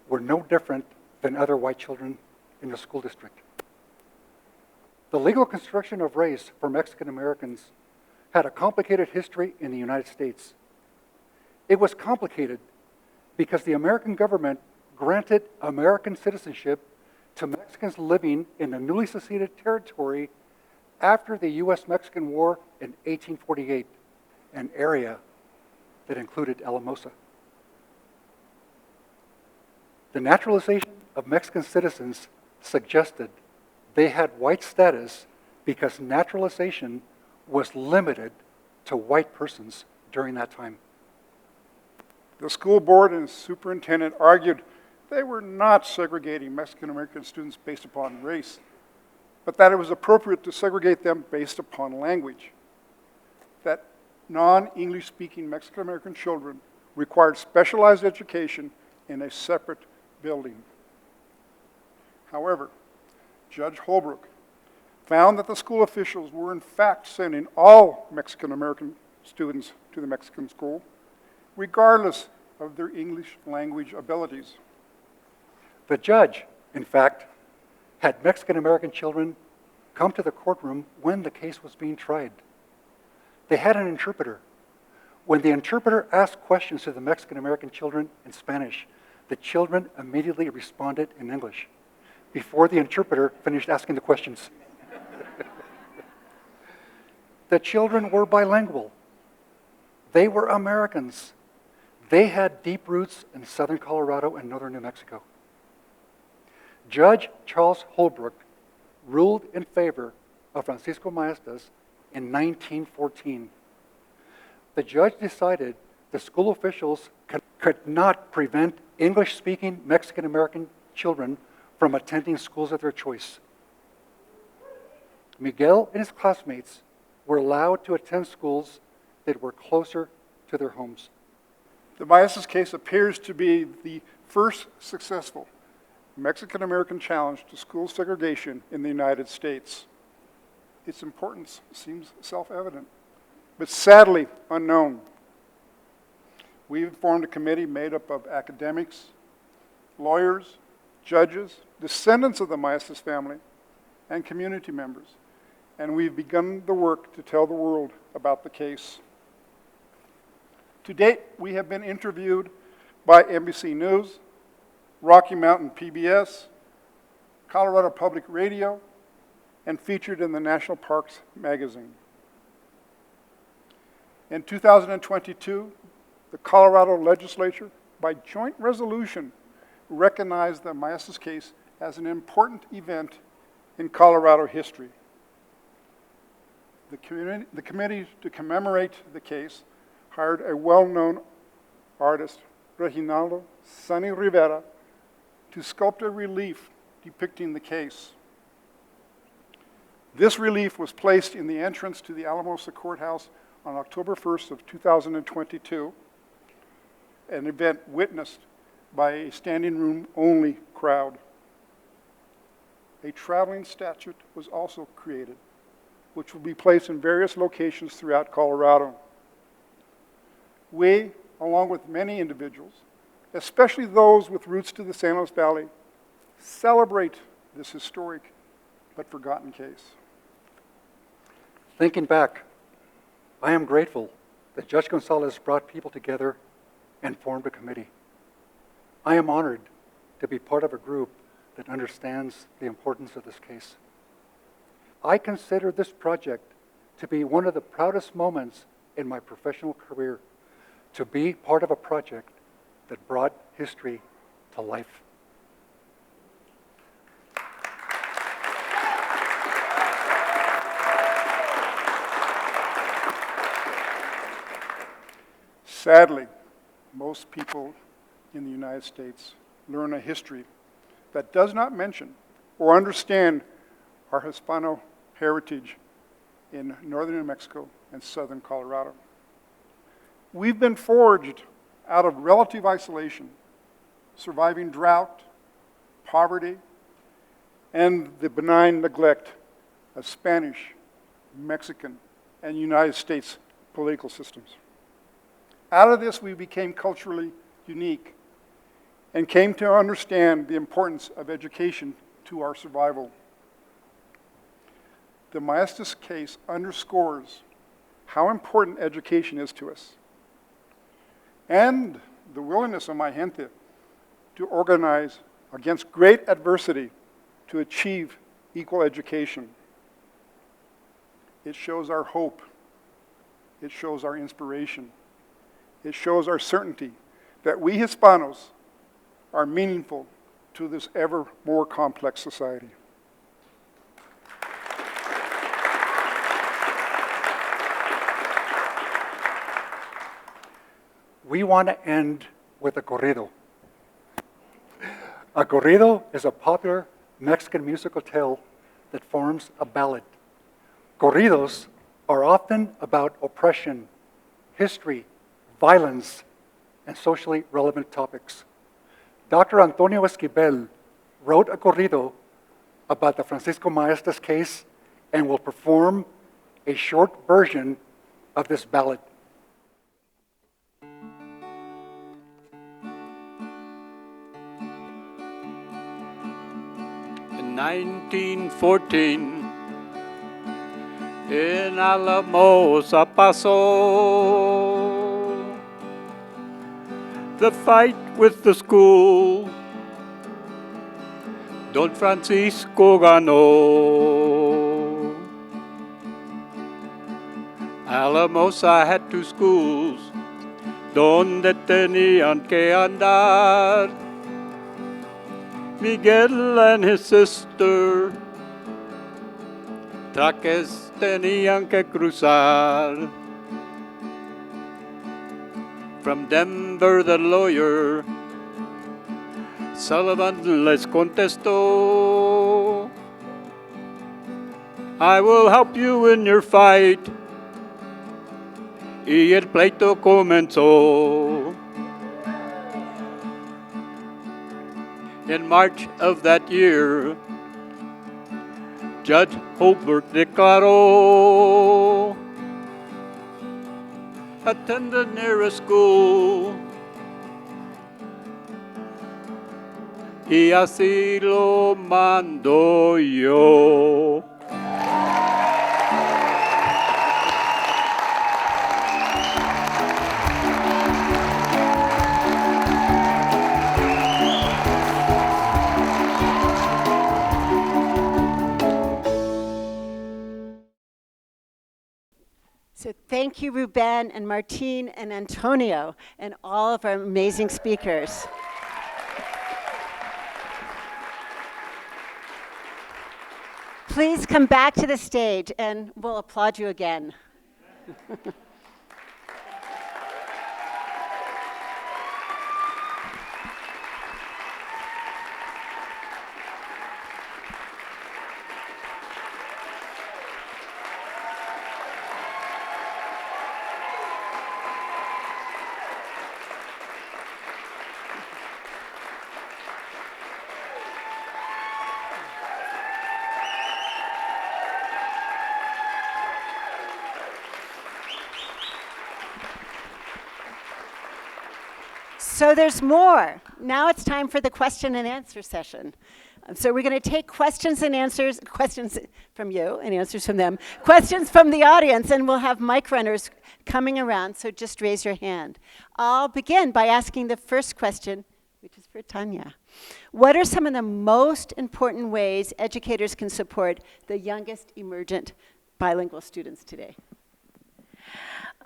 were no different than other white children in the school district. The legal construction of race for Mexican-Americans had a complicated history in the United States. It was complicated because the American government granted American citizenship to Mexicans living in the newly seceded territory after the U.S.-Mexican War in 1848, an area that included Alamosa. The naturalization of Mexican citizens suggested they had white status because naturalization was limited to white persons during that time. The school board and superintendent argued they were not segregating Mexican-American students based upon race, but that it was appropriate to segregate them based upon language. That non-English speaking Mexican-American children required specialized education in a separate building. However, Judge Holbrook found that the school officials were in fact sending all Mexican-American students to the Mexican school, regardless of their English language abilities. The judge, in fact, had Mexican-American children come to the courtroom when the case was being tried. They had an interpreter. When the interpreter asked questions to the Mexican-American children in Spanish, the children immediately responded in English before the interpreter finished asking the questions. The children were bilingual. They were Americans. They had deep roots in southern Colorado and northern New Mexico. Judge Charles Holbrook ruled in favor of Francisco Maestas in 1914. The judge decided the school officials could not prevent English-speaking Mexican-American children from attending schools of their choice. Miguel and his classmates were allowed to attend schools that were closer to their homes. The Maestas case appears to be the first successful Mexican-American challenge to school segregation in the United States. Its importance seems self-evident, but sadly unknown. We've formed a committee made up of academics, lawyers, judges, descendants of the Maestas family, and community members. And we've begun the work to tell the world about the case. To date, we have been interviewed by NBC News, Rocky Mountain PBS, Colorado Public Radio, and featured in the National Parks magazine. In 2022, the Colorado legislature, by joint resolution, recognized the Maestas case as an important event in Colorado history. The committee to commemorate the case hired a well-known artist, Reginaldo Sonny Rivera, to sculpt a relief depicting the case. This relief was placed in the entrance to the Alamosa Courthouse on October 1st of 2022, an event witnessed by a standing room only crowd. A traveling statue was also created, which will be placed in various locations throughout Colorado. We, along with many individuals, especially those with roots to the San Luis Valley, celebrate this historic but forgotten case. Thinking back, I am grateful that Judge Gonzalez brought people together and formed a committee. I am honored to be part of a group that understands the importance of this case. I consider this project to be one of the proudest moments in my professional career, to be part of a project that brought history to life. Sadly, most people in the United States learn a history that does not mention or understand our Hispano heritage in northern New Mexico and southern Colorado. We've been forged out of relative isolation, surviving drought, poverty, and the benign neglect of Spanish, Mexican, and United States political systems. Out of this, we became culturally unique and came to understand the importance of education to our survival. The Maestas case underscores how important education is to us and the willingness of my gente to organize against great adversity to achieve equal education. It shows our hope. It shows our inspiration. It shows our certainty that we Hispanos are meaningful to this ever more complex society. We want to end with a corrido. A corrido is a popular Mexican musical tale that forms a ballad. Corridos are often about oppression, history, violence, and socially relevant topics. Dr. Antonio Esquivel wrote a corrido about the Francisco Maestas case and will perform a short version of this ballad. In 1914, in Alamosa pasó the fight with the school. Don Francisco ganó. Alamosa had two schools donde tenían que andar. Miguel and his sister traques tenían que cruzar. From Denver, the lawyer, Sullivan les contestó, I will help you in your fight y el pleito comenzó. In March of that year, Judge Holbert declaró, attend the nearest school. Y así lo mando yo. So thank you, Ruben and Martine and Antonio and all of our amazing speakers. Please come back to the stage and we'll applaud you again. So there's more. Now it's time for the question and answer session. So we're going to take questions and answers, questions from you and answers from them, questions from the audience, and we'll have mic runners coming around, so just raise your hand. I'll begin by asking the first question, which is for Tanya. What are some of the most important ways educators can support the youngest emergent bilingual students today?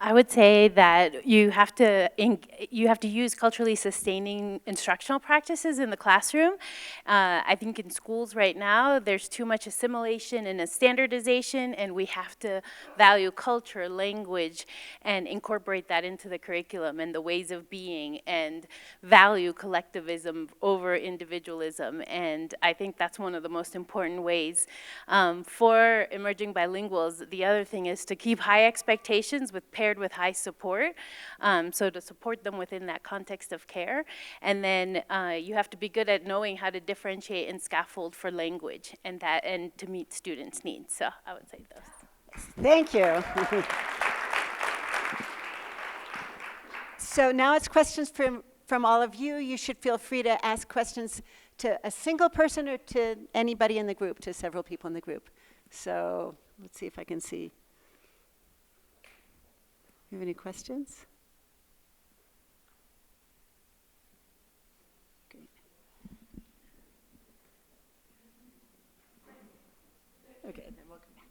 I would say that you have to use culturally sustaining instructional practices in the classroom. I think in schools right now, there's too much assimilation and a standardization, and we have to value culture, language, and incorporate that into the curriculum and the ways of being, and value collectivism over individualism. And I think that's one of the most important ways. For emerging bilinguals, the other thing is to keep high expectations paired with high support, so to support them within that context of care. And then you have to be good at knowing how to differentiate and scaffold for language and to meet students' needs. So I would say those. Thank you. So now it's questions from all of you. You should feel free to ask questions to a single person or to anybody in the group, to several people in the group. So let's see if I can see. You have any questions? Great. Okay, then we'll come back.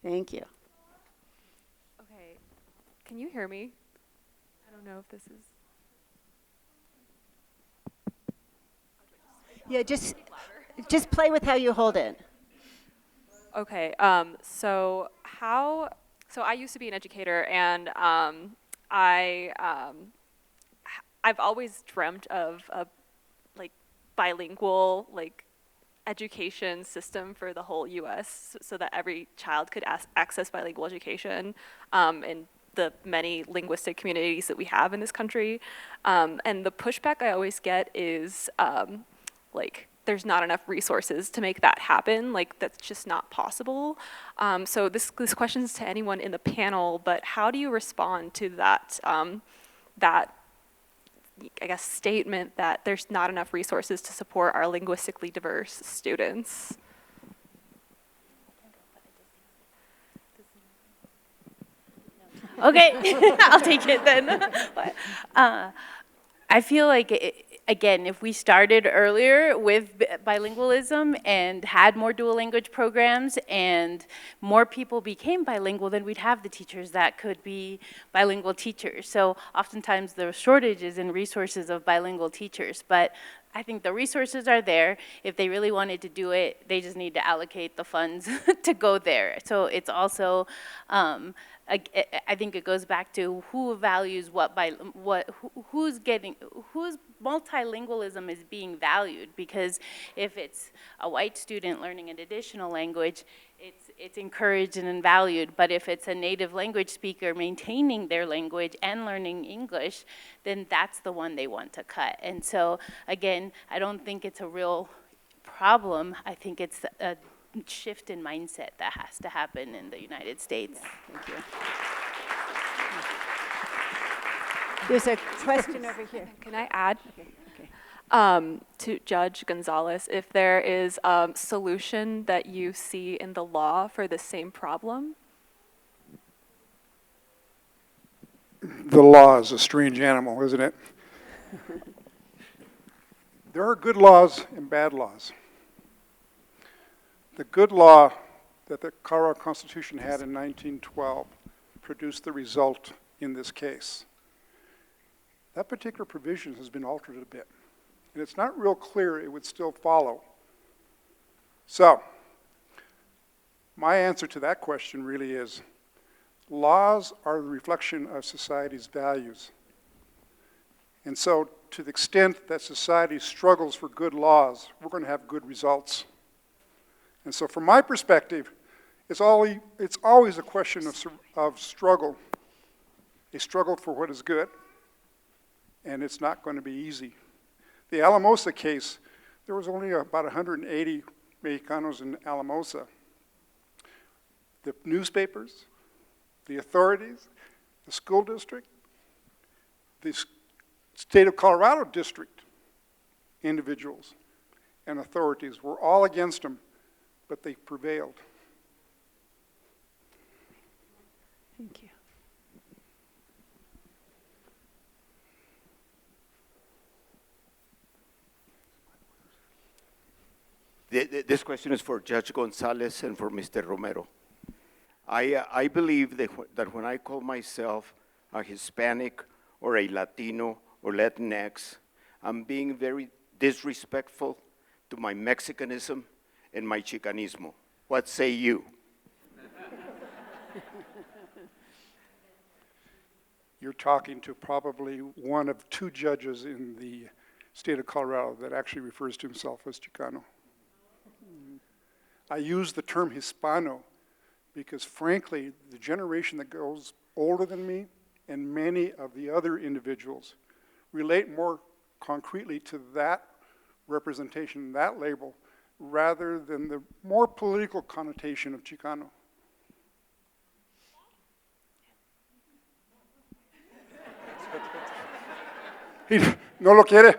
Thank you. Okay, can you hear me? I don't know if this is... Yeah, just play with how you hold it. Okay, so I used to be an educator, and I've always dreamt of a bilingual education system for the whole U.S. so that every child could access bilingual education in the many linguistic communities that we have in this country. And the pushback I always get is there's not enough resources to make that happen. That's just not possible. So this question's to anyone in the panel, but how do you respond to that, I guess, statement that there's not enough resources to support our linguistically diverse students? Okay, I'll take it then. I feel like, again, if we started earlier with bilingualism and had more dual language programs and more people became bilingual, then we'd have the teachers that could be bilingual teachers. So oftentimes there are shortages in resources of bilingual teachers, but I think the resources are there. If they really wanted to do it, they just need to allocate the funds to go there. So it's also I think it goes back to who values what by what, who's multilingualism is being valued, because if it's a white student learning an additional language, it's encouraged and valued. But if it's a native language speaker maintaining their language and learning English, then that's the one they want to cut. And so, again, I don't think it's a real problem. I think it's a shift in mindset that has to happen in the United States. Thank you. There's a question over here. Can I add? Okay. To Judge Gonzalez, if there is a solution that you see in the law for the same problem? The law is a strange animal, isn't it? There are good laws and bad laws. The good law that the Colorado Constitution had in 1912 produced the result in this case. That particular provision has been altered a bit, and it's not real clear it would still follow. So, my answer to that question really is, laws are the reflection of society's values. And so, to the extent that society struggles for good laws, we're going to have good results. And so, from my perspective, it's always a question of struggle, a struggle for what is good, and it's not going to be easy. The Alamosa case, there was only about 180 Mexicanos in Alamosa. The newspapers, the authorities, the school district, the state of Colorado district individuals and authorities were all against them, but they prevailed. Thank you. This question is for Judge Gonzalez and for Mr. Romero. I believe that when I call myself a Hispanic or a Latino or Latinx, I'm being very disrespectful to my Mexicanism and my Chicanismo. What say you? You're talking to probably one of two judges in the state of Colorado that actually refers to himself as Chicano. I use the term Hispano because, frankly, the generation that goes older than me and many of the other individuals relate more concretely to that representation, that label, rather than the more political connotation of Chicano. ¿No lo quiere?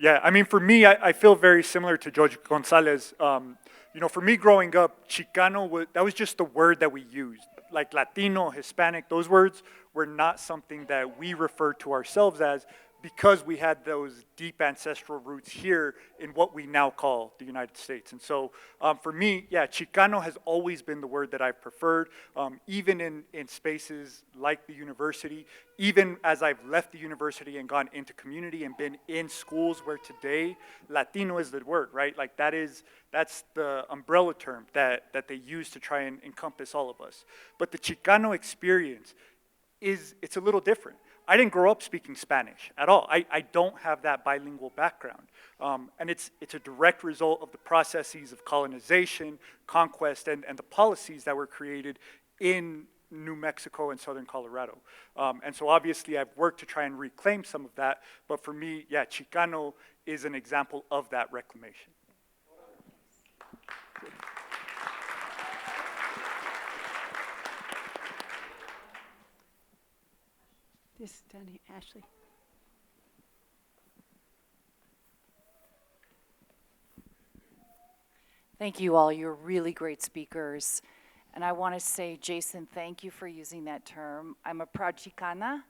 Yeah, I mean, for me, I feel very similar to Judge Gonzalez. For me growing up, Chicano, that was just the word that we used. Like Latino, Hispanic, those words were not something that we referred to ourselves as because we had those deep ancestral roots here in what we now call the United States. And so for me, yeah, Chicano has always been the word that I've preferred, even in spaces like the university, even as I've left the university and gone into community and been in schools where today Latino is the word, right? Like that's the umbrella term that they use to try and encompass all of us. But the Chicano experience it's a little different. I didn't grow up speaking Spanish at all. I don't have that bilingual background. And it's a direct result of the processes of colonization, conquest, and the policies that were created in New Mexico and southern Colorado. And so obviously I've worked to try and reclaim some of that, but for me, yeah, Chicano is an example of that reclamation. This down here, Ashley. Thank you all. You're really great speakers. And I want to say, Jason, thank you for using that term. I'm a proud Chicana,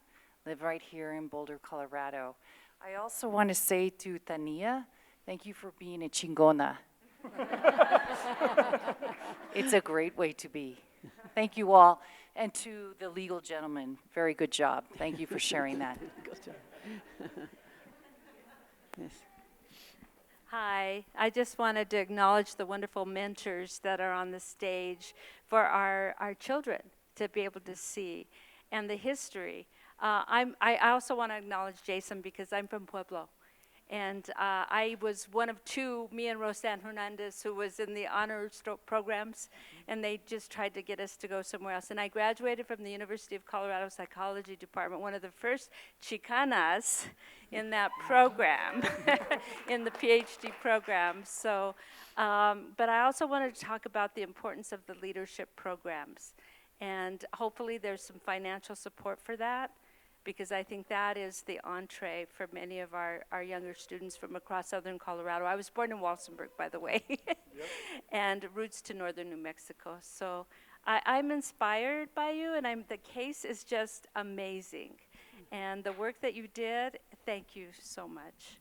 live right here in Boulder, Colorado. I also want to say to Tania, thank you for being a chingona. It's a great way to be. Thank you all. And to the legal gentleman, very good job. Thank you for sharing that. Good job. Yes. Hi, I just wanted to acknowledge the wonderful mentors that are on the stage for our children to be able to see and the history. I also want to acknowledge Jason because I'm from Pueblo. And I was one of two, me and Roseanne Hernandez, who was in the honors programs, and they just tried to get us to go somewhere else. And I graduated from the University of Colorado Psychology Department, one of the first Chicanas in that program, in the PhD program. So, but I also wanted to talk about the importance of the leadership programs. And hopefully there's some financial support for that, because I think that is the entree for many of our younger students from across southern Colorado. I was born in Walsenburg, by the way, and roots to northern New Mexico. So I'm inspired by you, and the case is just amazing. And the work that you did, thank you so much.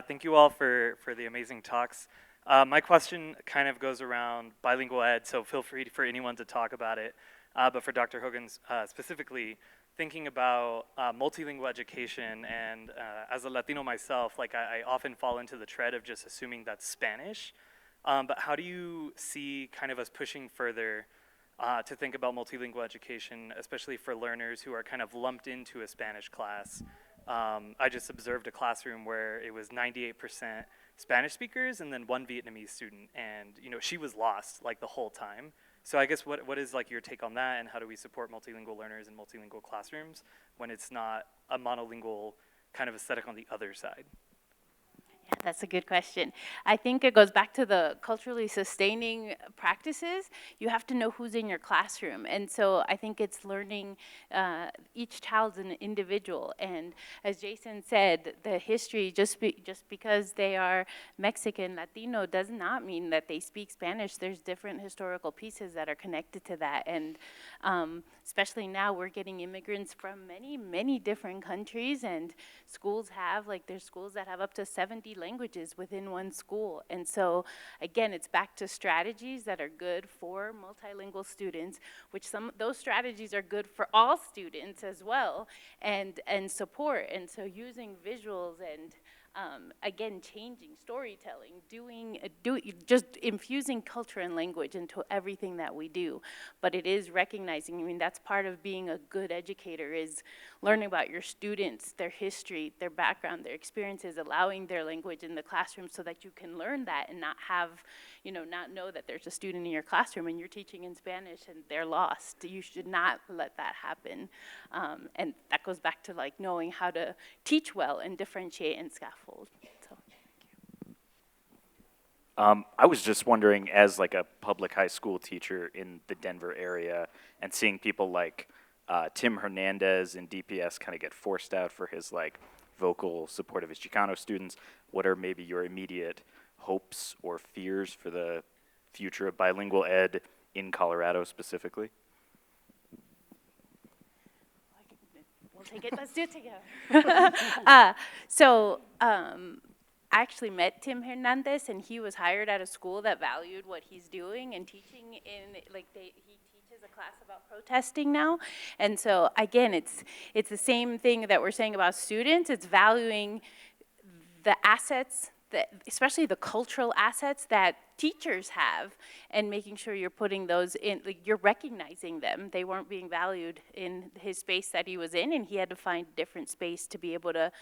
Thank you all for the amazing talks. My question kind of goes around bilingual ed, so feel free for anyone to talk about it. But for Dr. Hogan specifically, thinking about multilingual education, and as a Latino myself, like I often fall into the tread of just assuming that's Spanish. But how do you see kind of us pushing further to think about multilingual education, especially for learners who are kind of lumped into a Spanish class? I just observed a classroom where it was 98% Spanish speakers and then one Vietnamese student, and she was lost like the whole time. So I guess what is like your take on that, and how do we support multilingual learners in multilingual classrooms when it's not a monolingual kind of aesthetic on the other side? Yeah, that's a good question. I think it goes back to the culturally sustaining practices. You have to know who's in your classroom. And so I think it's learning each child's an individual. And as Jason said, the history, just because they are Mexican, Latino, does not mean that they speak Spanish. There's different historical pieces that are connected to that. And especially now, we're getting immigrants from many, many different countries. And schools have, there's schools that have up to 70 languages within one school. And so again, it's back to strategies that are good for multilingual students, which those strategies are good for all students as well, and support. And so using visuals and again, changing storytelling, just infusing culture and language into everything that we do. But it is recognizing, that's part of being a good educator, is learning about your students, their history, their background, their experiences, allowing their language in the classroom so that you can learn that and not have, not know that there's a student in your classroom and you're teaching in Spanish and they're lost. You should not let that happen. And that goes back to knowing how to teach well and differentiate and scaffold. So, I was just wondering, as a public high school teacher in the Denver area, and seeing people like Tim Hernandez in DPS kind of get forced out for his vocal support of his Chicano students, what are maybe your immediate hopes or fears for the future of bilingual ed in Colorado specifically? we'll take it, let's do it together. I actually met Tim Hernandez, and he was hired at a school that valued what he's doing and teaching in, he teaches a class about protesting now. And so again, it's the same thing that we're saying about students. It's valuing the assets, especially the cultural assets that teachers have, and making sure you're putting those in, you're recognizing them. They weren't being valued in his space that he was in, and he had to find a different space to be able to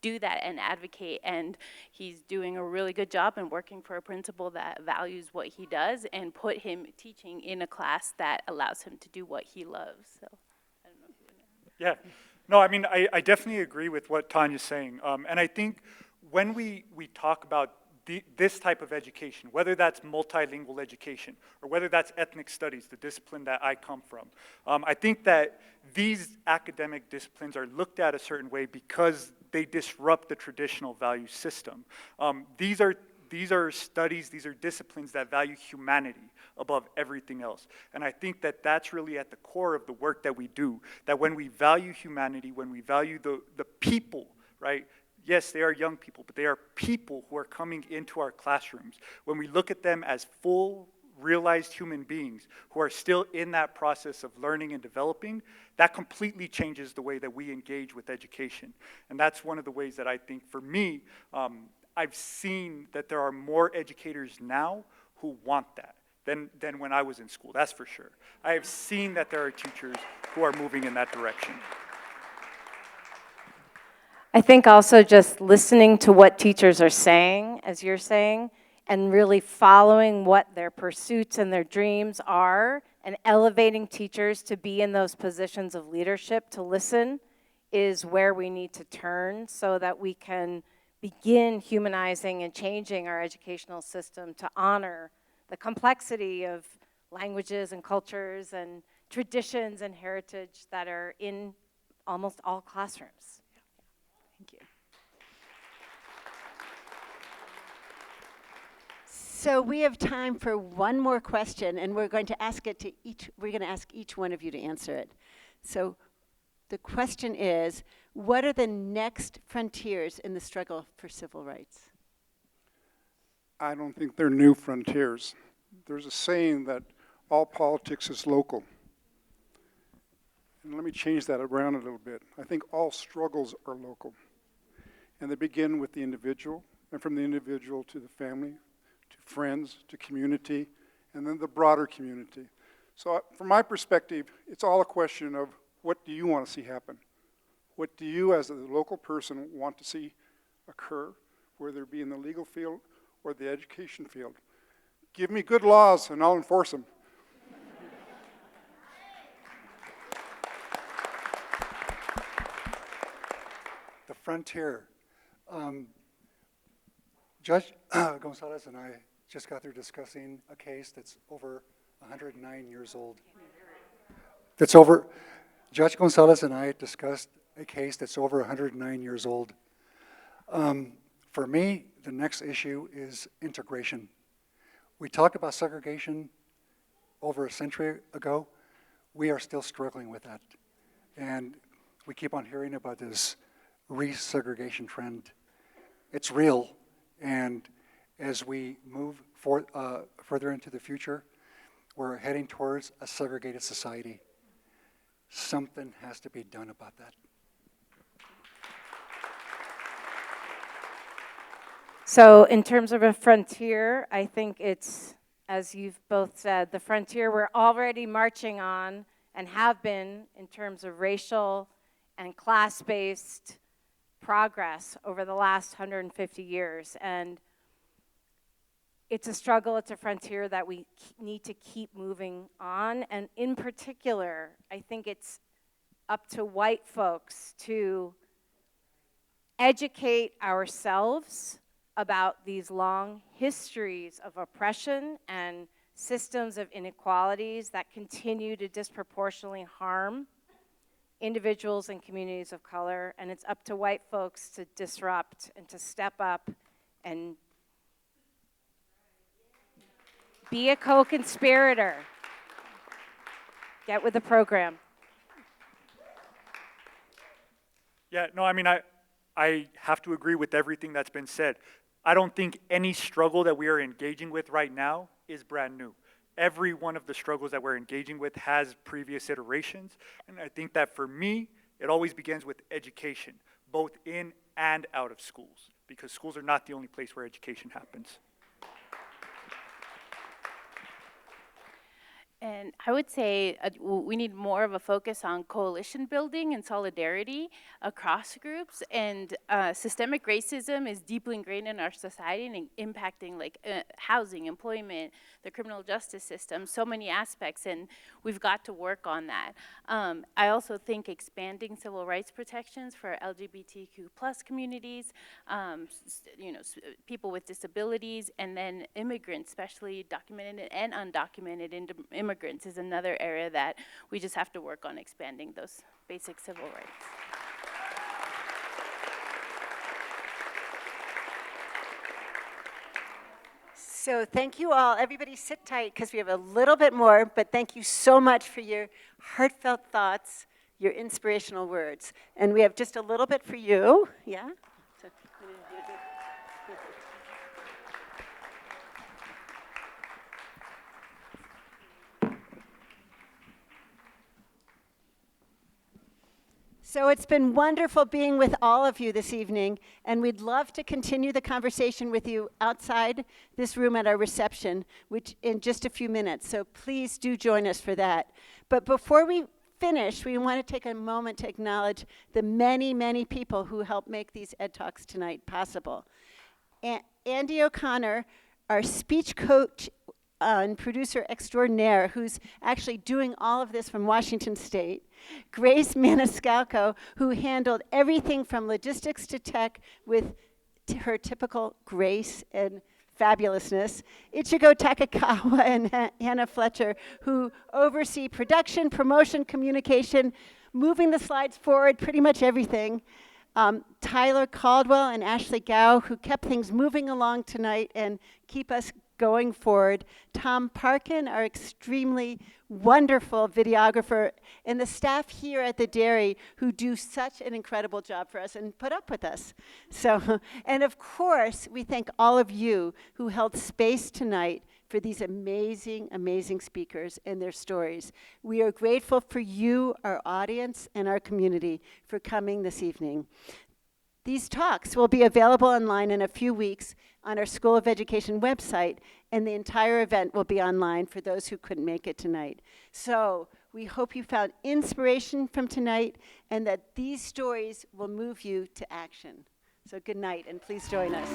do that and advocate. And he's doing a really good job and working for a principal that values what he does and put him teaching in a class that allows him to do what he loves. So I don't know if you want to. Yeah, no, I definitely agree with what Tanya's saying. And I think when we talk about this type of education, whether that's multilingual education or whether that's ethnic studies, the discipline that I come from, I think that these academic disciplines are looked at a certain way because they disrupt the traditional value system. These are studies, these are disciplines that value humanity above everything else. And I think that that's really at the core of the work that we do, that when we value humanity, when we value the people, right? yes, they are young people, but they are people who are coming into our classrooms. When we look at them as full, realized human beings who are still in that process of learning and developing, that completely changes the way that we engage with education. And that's one of the ways that I think, for me, I've seen that there are more educators now who want that than when I was in school, that's for sure. I have seen that there are teachers who are moving in that direction. I think also just listening to what teachers are saying, as you're saying, and really following what their pursuits and their dreams are, and elevating teachers to be in those positions of leadership, to listen, is where we need to turn so that we can begin humanizing and changing our educational system to honor the complexity of languages and cultures and traditions and heritage that are in almost all classrooms. Thank you. So we have time for one more question, and we're going to ask it to each. We're going to ask each one of you to answer it. So the question is, what are the next frontiers in the struggle for civil rights? I don't think they're new frontiers. There's a saying that all politics is local. And let me change that around a little bit. I think all struggles are local. And they begin with the individual, and from the individual to the family, to friends, to community, and then the broader community. So from my perspective, it's all a question of, what do you want to see happen? What do you, as a local person, want to see occur, whether it be in the legal field or the education field? Give me good laws and I'll enforce them. The frontier. Judge Gonzalez and I just got through discussing a case that's over 109 years old. Judge Gonzalez and I discussed a case that's over 109 years old. For me, the next issue is integration. We talked about segregation over a century ago. We are still struggling with that. And we keep on hearing about this resegregation trend. It's real, and as we move further into the future, we're heading towards a segregated society. Something has to be done about that. So in terms of a frontier, I think it's, as you've both said, the frontier we're already marching on and have been in terms of racial and class-based progress over the last 150 years. And it's a struggle, it's a frontier that we need to keep moving on. And in particular, I think it's up to white folks to educate ourselves about these long histories of oppression and systems of inequalities that continue to disproportionately harm individuals and communities of color. And it's up to white folks to disrupt and to step up and be a co-conspirator. Get with the program. Yeah, no, I mean, I have to agree with everything that's been said. I don't think any struggle that we are engaging with right now is brand new. Every one of the struggles that we're engaging with has previous iterations, and I think that for me, it always begins with education, both in and out of schools, because schools are not the only place where education happens. And I would say we need more of a focus on coalition building and solidarity across groups. And systemic racism is deeply ingrained in our society and impacting like housing, employment, the criminal justice system, so many aspects, and we've got to work on that. I also think expanding civil rights protections for LGBTQ plus communities, people with disabilities, and then immigrants, especially documented and undocumented immigrants, is another area that we just have to work on expanding those basic civil rights. So thank you all. Everybody sit tight because we have a little bit more, but thank you so much for your heartfelt thoughts, your inspirational words. And we have just a little bit for you. Yeah? So. So it's been wonderful being with all of you this evening, and we'd love to continue the conversation with you outside this room at our reception, which in just a few minutes. So please do join us for that. But before we finish, we want to take a moment to acknowledge the many, many people who helped make these Ed Talks tonight possible. Andy O'Connor, our speech coach and producer extraordinaire, who's actually doing all of this from Washington State. Grace Maniscalco, who handled everything from logistics to tech with her typical grace and fabulousness. Ichigo Takakawa and Hannah Fletcher, who oversee production, promotion, communication, moving the slides forward, pretty much everything. Tyler Caldwell and Ashley Gow, who kept things moving along tonight and keep us going forward. Tom Parkin, our extremely wonderful videographer, and the staff here at the dairy who do such an incredible job for us and put up with us. So, and of course, we thank all of you who held space tonight for these amazing, amazing speakers and their stories. We are grateful for you, our audience, and our community for coming this evening. These talks will be available online in a few weeks on our School of Education website, and the entire event will be online for those who couldn't make it tonight. So we hope you found inspiration from tonight and that these stories will move you to action. So good night, and please join us.